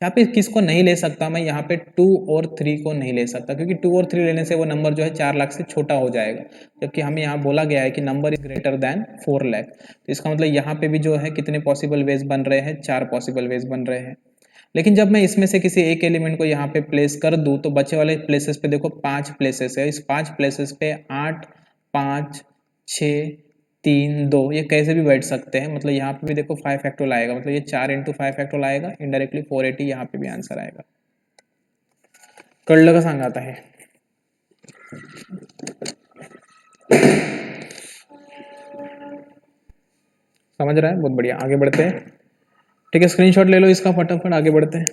यहाँ पे किसको नहीं ले सकता मैं? यहाँ पे 2 और 3 को नहीं ले सकता, क्योंकि 2 और 3 लेने से वो नंबर जो है 4 लाख से छोटा हो जाएगा। जबकि हमें यहाँ बोला गया है कि number is greater than 4 lakh, तो इसका मतलब यहाँ पे भी जो है कितने पॉसिबल वेज बन रहे हैं? 4 पॉसिबल वेज बन रहे हैं। लेकिन जब मैं इसमें से किसी एक एलिमेंट को यहाँ पे प्लेस कर दूं तो बचे वाले प्लेसेस पे देखो 5 प्लेसेस है। इस 5 प्लेसेस पे 8 5 6 3 2 ये कैसे भी बैठ सकते हैं। मतलब यहाँ पे भी देखो 5 फैक्टोरियल आएगा, मतलब ये 4 इंटू 5 फैक्टोरियल आएगा, इनडायरेक्टली 480 यहाँ पे भी आंसर आएगा। कळलं का सांगा आता है? समझ रहा है? बहुत बढ़िया, आगे बढ़ते हैं। ठीक है, स्क्रीनशॉट ले लो इसका, फटाफट आगे बढ़ते हैं।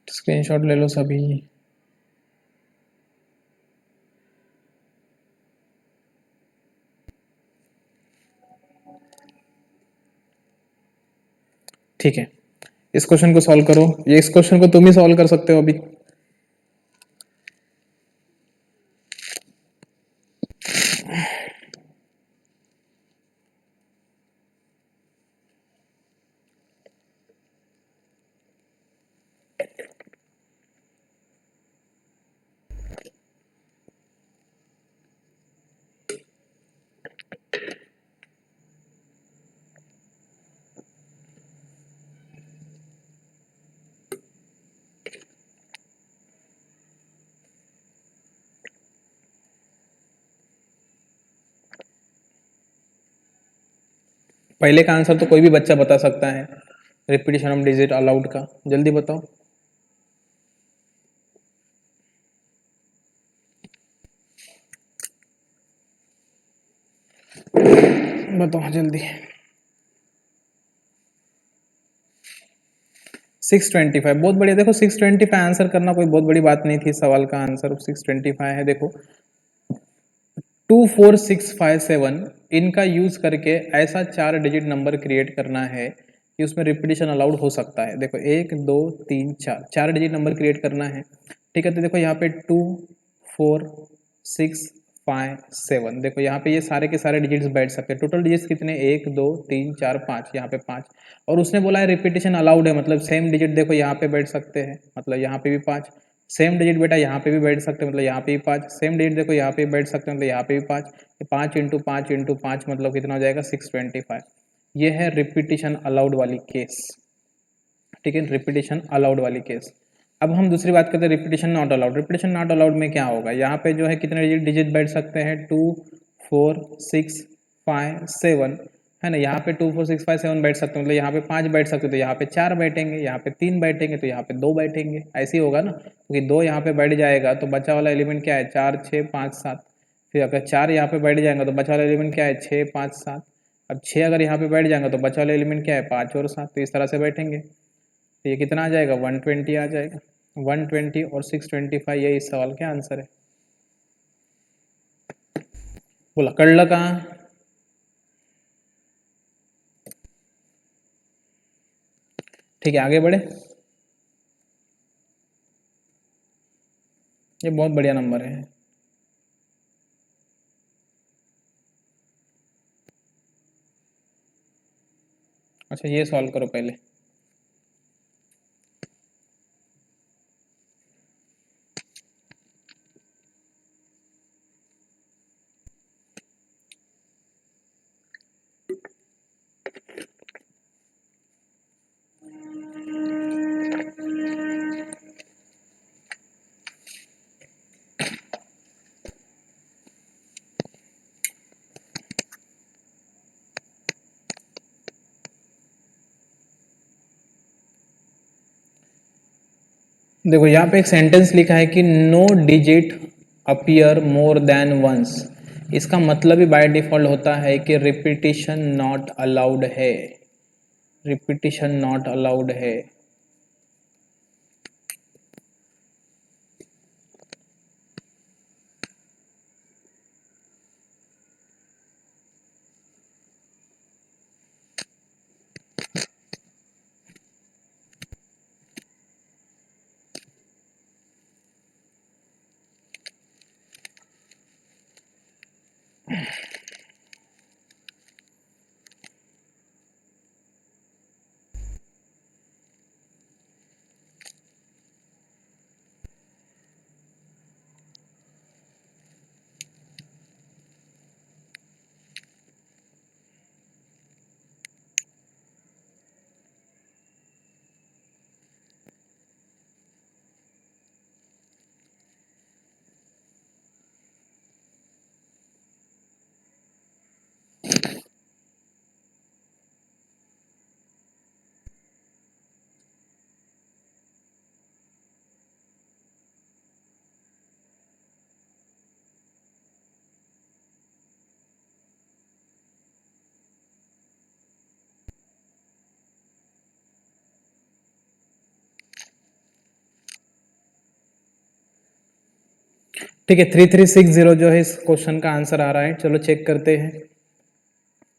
स्क्रीनशॉट ले लो सभी। ठीक है, इस क्वेश्चन को सॉल्व करो। ये इस क्वेश्चन को तुम ही सॉल्व कर सकते हो अभी। पहले का आंसर तो कोई भी बच्चा बता सकता है, रिपीटिशन ऑफ डिजिट अलाउड का, जल्दी बताओ। बताओ जल्दी। 625, बहुत बढ़िया। देखो 625 आंसर करना कोई बहुत बड़ी बात नहीं थी, सवाल का आंसर 625 है। देखो 24657 इनका यूज करके ऐसा 4 डिजिट नंबर क्रिएट करना है कि उसमें रिपीटिशन अलाउड हो सकता है। देखो 1 2 3 4, 4 डिजिट नंबर क्रिएट करना है, ठीक है। तो देखो यहाँ पे 2 4 6 5 7, देखो यहाँ पे ये सारे के सारे डिजिट्स बैठ सकते हैं। टोटल डिजिट्स कितने, 1 2 3 4 5, यहाँ पे 5। और उसने बोला है रिपीटिशन अलाउड है, मतलब सेम डिजिट देखो यहाँ पे बैठ सकते हैं, मतलब यहाँ पे भी 5। सेम डिजिट बेटा यहाँ पे भी बैठ सकते हैं, मतलब यहाँ पे भी 5। सेम डिजिट देखो यहाँ पे भी बैठ सकते हैं, मतलब यहाँ पे भी 5। 5 इंटू 5 इंटू 5 मतलब कितना हो जाएगा, 625। ये है रिपीटिशन अलाउड वाली केस, ठीक है, रिपीटिशन अलाउड वाली केस। अब हम दूसरी बात करते हैं repetition not allowed. Repetition not allowed में क्या होगा, यहाँ पे जो है कितने डिजिट बैठ सकते हैं, 2 4 6 5 7, है ना। यहाँ पे 2 4 6 5 7 बैठ सकते हैं, मतलब यहाँ पे 5 बैठ सकते हैं, तो यहाँ पे 4 बैठेंगे, यहाँ पे 3 बैठेंगे, तो यहाँ पे 2 बैठेंगे। ऐसे ही होगा ना, क्योंकि 2 यहाँ पे बैठ जाएगा तो बचा वाला एलिमेंट क्या है, 4 6 5 7। फिर अगर 4 यहाँ पे बैठ जाएगा तो बचा वाला एलिमेंट क्या है, 6 5 7। अब 6 अगर यहाँ पे बैठ जाएगा तो बचा वाला एलिमेंट क्या है, 5 और 7। तो इस तरह से बैठेंगे, तो ये कितना आ जाएगा, 120 आ जाएगा। 120 और 625 ये इस सवाल के आंसर है। बोला कड़ला कहाँ, ठीक है आगे बढ़े। ये बहुत बढ़िया नंबर है। अच्छा ये सॉल्व करो पहले। देखो यहाँ पे एक सेंटेंस लिखा है कि no digit appear more than once. इसका मतलब ही बाय डिफॉल्ट होता है कि रिपीटिशन नॉट अलाउड है, रिपीटिशन नॉट अलाउड है। ठीक है 3360 जो है इस क्वेश्चन का आंसर आ रहा है। चलो चेक करते हैं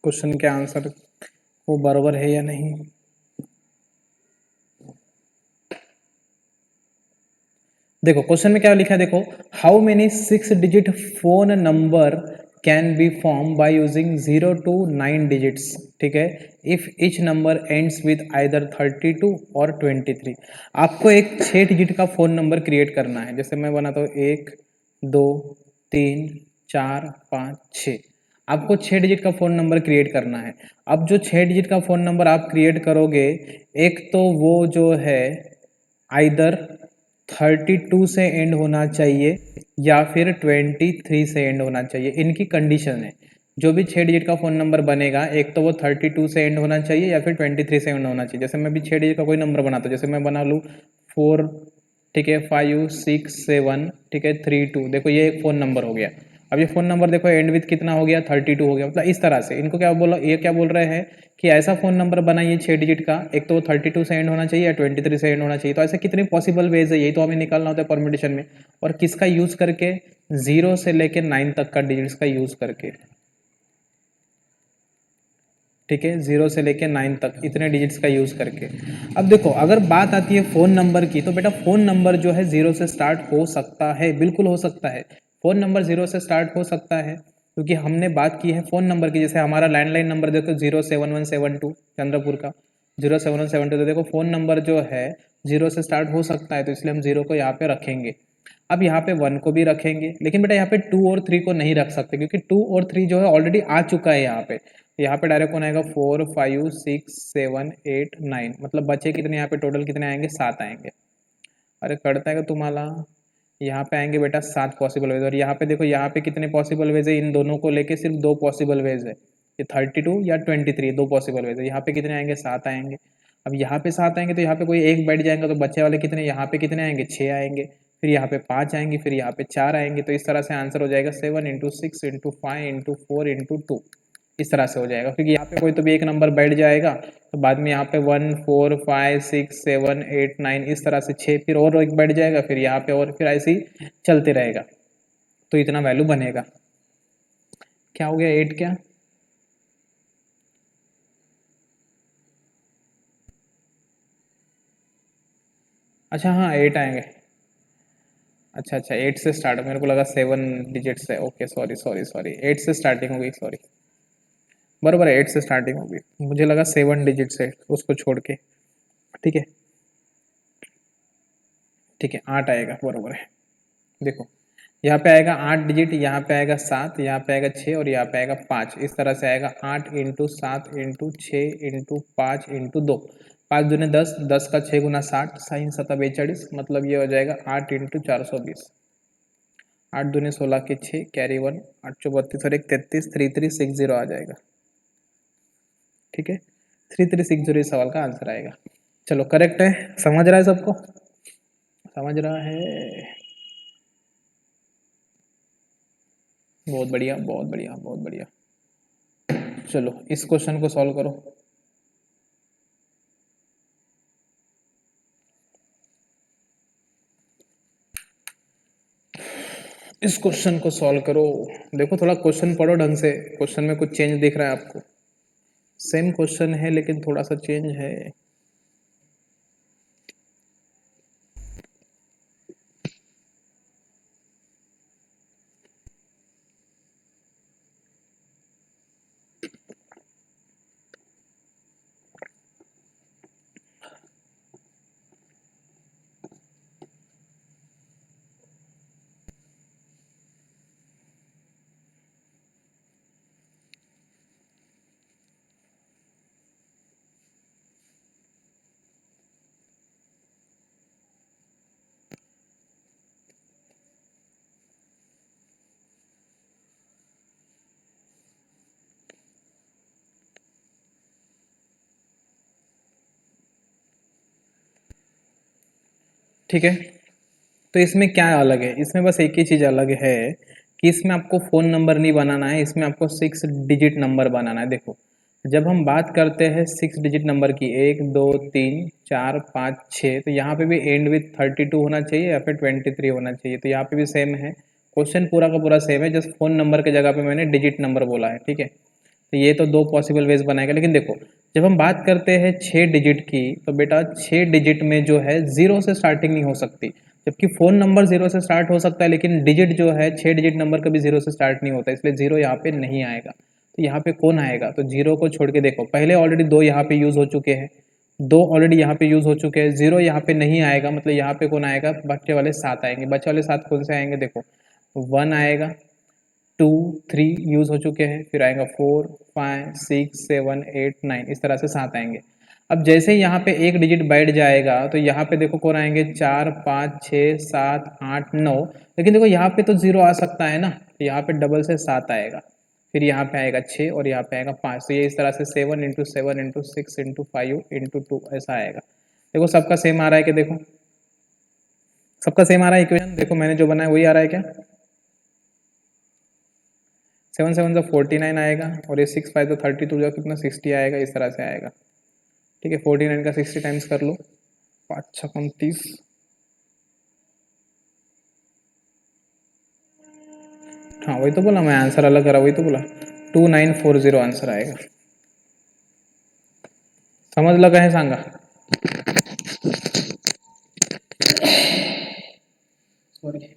क्वेश्चन के आंसर वो बराबर है या नहीं। देखो क्वेश्चन में क्या लिखा है, देखो how many 6 digit phone number can be form by using 0 to 9 digits, ठीक है, if each number ends with either 32 और 23। आपको एक 6 डिजिट का फ़ोन नंबर क्रिएट करना है। जैसे मैं बनाता हूँ 1 2 3 4 5 6, आपको 6 डिजिट का फ़ोन नंबर क्रिएट करना है। अब जो 6 डिजिट का फ़ोन नंबर आप क्रिएट करोगे, एक तो वो जो है आइदर 32 से एंड होना चाहिए या फिर 23 से एंड होना चाहिए। इनकी कंडीशन है, जो भी 6 डिजिट का फ़ोन नंबर बनेगा, एक तो वो 32 से एंड होना चाहिए या फिर 23 से एंड होना चाहिए। जैसे मैं भी 6 डिजिट का कोई नंबर बनाता हूँ, जैसे मैं बना लूँ 4, ठीक है, 5 6 7, ठीक है, 3 2, देखो ये एक फ़ोन नंबर हो गया। अब ये फ़ोन नंबर देखो एंड विथ कितना हो गया, 32 हो गया। मतलब इस तरह से इनको क्या बोला, ये क्या बोल रहे हैं कि ऐसा फ़ोन नंबर बनाइए 6 डिजिट का, एक तो वो 32 से एंड होना चाहिए या 23 से एंड होना चाहिए। तो ऐसे कितने पॉसिबल वेज है, यही तो हमें निकालना होता है परम्यूटेशन में। और किसका यूज़ करके, 0 से लेकर 9 तक का डिजिट्स का यूज़ करके, ठीक है, 0 से लेकर 9 तक इतने डिजिट्स का यूज़ करके। अब देखो अगर बात आती है फ़ोन नंबर की, तो बेटा फ़ोन नंबर जो है 0 से स्टार्ट हो सकता है, बिल्कुल हो सकता है। फ़ोन नंबर 0 से स्टार्ट हो सकता है क्योंकि हमने बात की है फ़ोन नंबर की। जैसे हमारा लैंडलाइन नंबर देखो 07172 चंद्रपुर का 07172, तो देखो फ़ोन नंबर जो है 0 से स्टार्ट हो सकता है, तो इसलिए हम 0 को यहाँ पे रखेंगे। अब यहाँ पे 1 को भी रखेंगे, लेकिन बेटा यहाँ पे 2 और 3 को नहीं रख सकते क्योंकि 2 और 3 जो है ऑलरेडी आ चुका है यहाँ पे। यहाँ पे डायरेक्ट कौन आएगा, 4 5 6 7 8 9, मतलब बचे कितने यहाँ पे, टोटल कितने आएंगे, 7 आएंगे। अरे कटता है तुम्हारा, यहाँ पे आएंगे बेटा 7 पॉसिबल वेज। और यहाँ पे देखो यहाँ पे कितने पॉसिबल वेज है, इन दोनों को लेके सिर्फ 2 पॉसिबल वेज है, ये 32 या 23, 2 पॉसिबल वेज है। यहाँ पे कितने आएंगे, 7 आएंगे। अब यहाँ पे 7 आएंगे तो यहाँ पे कोई एक बैठ जाएगा, तो बच्चे वाले कितने, यहाँ पे कितने आएंगे, 6 आएंगे, फिर यहाँ पे 5 आएंगे, फिर यहाँ पे 4 आएंगे। तो इस तरह से आंसर हो जाएगा 7 × 6 × 5 × 4 × 2, इस तरह से हो जाएगा। क्योंकि यहाँ पे कोई तो भी एक नंबर बैठ जाएगा, तो बाद में यहाँ पे 1 4 5 6 7 8 9 इस तरह से 6, फिर और एक बैठ जाएगा, फिर यहाँ पे, और फिर ऐसे ही चलते रहेगा, तो इतना वैल्यू बनेगा। क्या हो गया, 8 क्या, अच्छा हाँ 8 आएंगे। अच्छा अच्छा 8 से स्टार्ट, मेरे को लगा 7 डिजिट से, ओके सॉरी सॉरी सॉरी, 8 से स्टार्टिंग होगी, सॉरी, बराबर है, 8 से स्टार्टिंग होगी, मुझे लगा 7 डिजिट से, उसको छोड़ के, ठीक है ठीक है, 8 आएगा, बराबर है। देखो यहाँ पे आएगा 8 डिजिट, यहाँ पे आएगा 7, यहाँ पे आएगा 6 और यहाँ पे आएगा 5, इस तरह से आएगा 8 × 7 × 6 × 5 × 2, 5 दूने 10, 10 का 6 × 60, साइन 7 42, मतलब ये हो जाएगा 8 × 420, 8 दूने 16 के 6, कैरी 1, 8 चौ 32 और 1 33, 3360 आ जाएगा, ठीक है, 3360 इस सवाल का आंसर आएगा। चलो करेक्ट है, समझ रहा है सबको, समझ रहा है, बहुत बढ़िया बहुत बढ़िया बहुत बढ़िया। चलो इस क्वेश्चन को सॉल्व करो। इस क्वेश्चन को सॉल्व करो, देखो थोड़ा क्वेश्चन पढ़ो ढंग से, क्वेश्चन में कुछ चेंज दिख रहा है आपको, सेम क्वेश्चन है लेकिन थोड़ा सा चेंज है। ठीक है, तो इसमें क्या अलग है, इसमें बस एक ही चीज़ अलग है कि इसमें आपको फ़ोन नंबर नहीं बनाना है, इसमें आपको 6 डिजिट नंबर बनाना है। देखो जब हम बात करते हैं 6 डिजिट नंबर की, 1 2 3 4 5 6, तो यहाँ पे भी एंड विथ 32 होना चाहिए या फिर 23 होना चाहिए, तो यहाँ पे भी सेम है, क्वेश्चन पूरा का पूरा सेम है, जस्ट फ़ोन नंबर की जगह पे मैंने डिजिट नंबर बोला है, ठीक है। तो ये तो 2 पॉसिबल वेज बनाएगा। लेकिन देखो जब हम बात करते हैं 6 डिजिट की, तो बेटा 6 डिजिट में जो है 0 से स्टार्टिंग नहीं हो सकती, जबकि फ़ोन नंबर 0 से स्टार्ट हो सकता है, लेकिन डिजिट जो है 6 डिजिट नंबर कभी 0 से स्टार्ट नहीं होता, इसलिए 0 यहाँ पे नहीं आएगा। तो यहाँ पे कौन आएगा? तो 0 को छोड़ के देखो, पहले ऑलरेडी 2 यहाँ पे यूज़ हो चुके हैं, 2 ऑलरेडी यहाँ पे यूज़ हो चुके हैं, 0 यहाँ पे नहीं आएगा, मतलब यहाँ पे कौन आएगा? बच्चे वाले 7 आएंगे। बच्चे वाले 7 कौन से आएंगे? देखो 1 आएगा, 2 3 यूज़ हो चुके हैं, फिर आएगा 4 5 6 7 8 9, इस तरह से 7 आएंगे। अब जैसे ही यहाँ पे एक डिजिट बैठ जाएगा, तो यहाँ पे देखो कौन आएंगे? 4 5 6 7 8 9। लेकिन देखो यहाँ पे तो 0 आ सकता है ना, तो यहाँ पे डबल से 7 आएगा, फिर यहाँ पे आएगा 6 और यहाँ पे आएगा 5। तो ये इस तरह से 7 इंटू 7 इंटू 6 इंटू 5 इंटू 2 ऐसा आएगा। देखो सबका सेम आ रहा है कि देखो सबका सेम आ रहा है इक्वेशन? देखो मैंने जो बनाया वही आ रहा है क्या? 7 7 जो 49 आएगा, और ये 6 5 तो 32 जो कितना 60 आएगा, इस तरह से आएगा। ठीक है, 49 का 60 टाइम्स कर लो, 5 6 29। हाँ वही तो बोला मैं, आंसर अलग करा, वही तो बोला 2940 आंसर आएगा। समजलं का हे सांगा? सॉरी।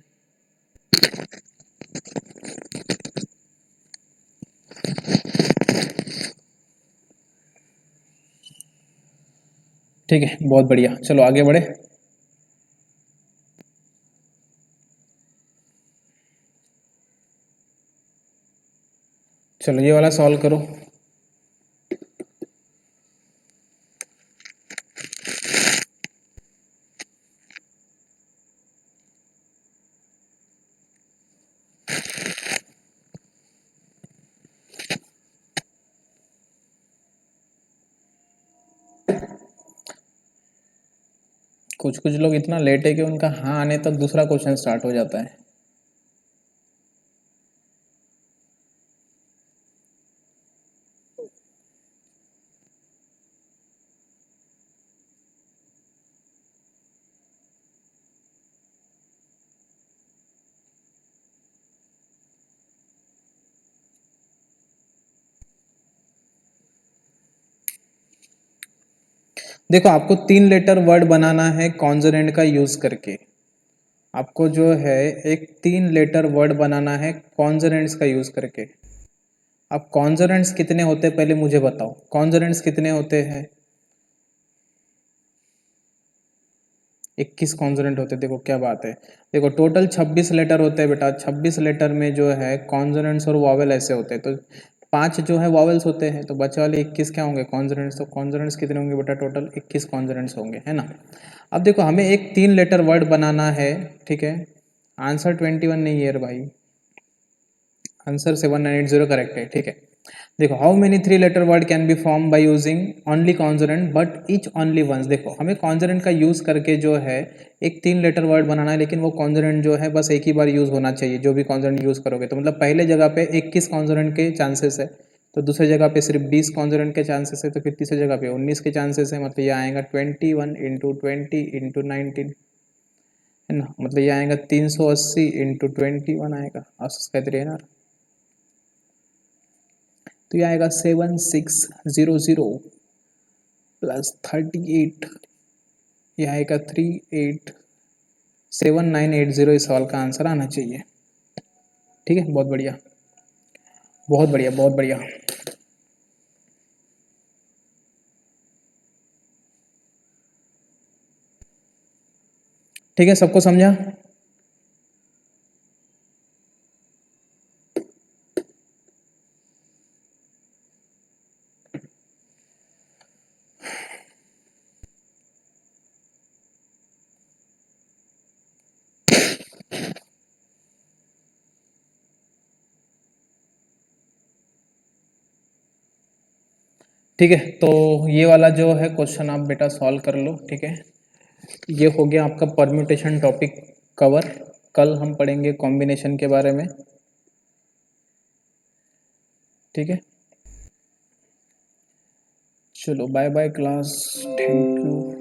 ठीक है, बहुत बढ़िया, चलो आगे बढ़े। चलो ये वाला सॉल्व करो। कुछ कुछ लोग इतना लेट है कि उनका हाँ आने तक दूसरा क्वेश्चन स्टार्ट हो जाता है। देखो आपको 3 लेटर वर्ड बनाना है कॉन्सोनेंट का यूज करके। आपको जो है एक 3 लेटर वर्ड बनाना है कॉन्सोनेंट्स का यूज करके। अब कॉन्सोनेंट्स कितने होते हैं पहले मुझे बताओ, कॉन्सोनेंट्स कितने होते हैं? 21 कॉन्सोनेंट होते हैं। देखो क्या बात है, देखो टोटल 26 लेटर होते हैं बेटा। 26 लेटर में जो है कॉन्सोनेंट्स और वॉवेल ऐसे होते हैं, तो 5 जो है वॉवेल्स होते हैं, तो बचे वाले 21 क्या होंगे? कॉन्सोनेंट्स। तो कॉन्सोनेंट्स कितने होंगे बेटा? टोटल 21 कॉन्सोनेंट्स होंगे, है ना। अब देखो हमें एक 3 लेटर वर्ड बनाना है, ठीक है। आंसर 21 नहीं है भाई, आंसर 7980 करेक्ट है, ठीक है। देखो how many 3 letter word can be form by using only consonant but each only once. देखो हमें कॉन्सोनेंट का यूज करके जो है एक 3 लेटर वर्ड बनाना है, लेकिन वो कॉन्सोनेंट जो है बस एक ही बार यूज होना चाहिए। जो भी कॉन्सोनेंट यूज करोगे, तो मतलब पहले जगह पे 21 कॉन्सोनेंट के चांसेस है, तो दूसरी जगह पे सिर्फ 20 कॉन्सोनेंट के चांसेस है, तो फिर तीसरी जगह पे 19 के चांसेस है। मतलब ये आएगा 21 इंटू 20 इंटू 19, है ना। मतलब ये आएगा 380 इंटू 21 आएगा, असंच काहीतरी येणार। तो ये आएगा 7600 प्लस 38, ये आएगा 387980। इस सवाल का आंसर आना चाहिए। ठीक है, बहुत बढ़िया बहुत बढ़िया बहुत बढ़िया। ठीक है, सबको समझा? ठीक है, तो ये वाला जो है क्वेश्चन आप बेटा सॉल्व कर लो। ठीक है, ये हो गया आपका परम्यूटेशन टॉपिक कवर। कल हम पढ़ेंगे कॉम्बिनेशन के बारे में। ठीक है, चलो bye bye class, thank you.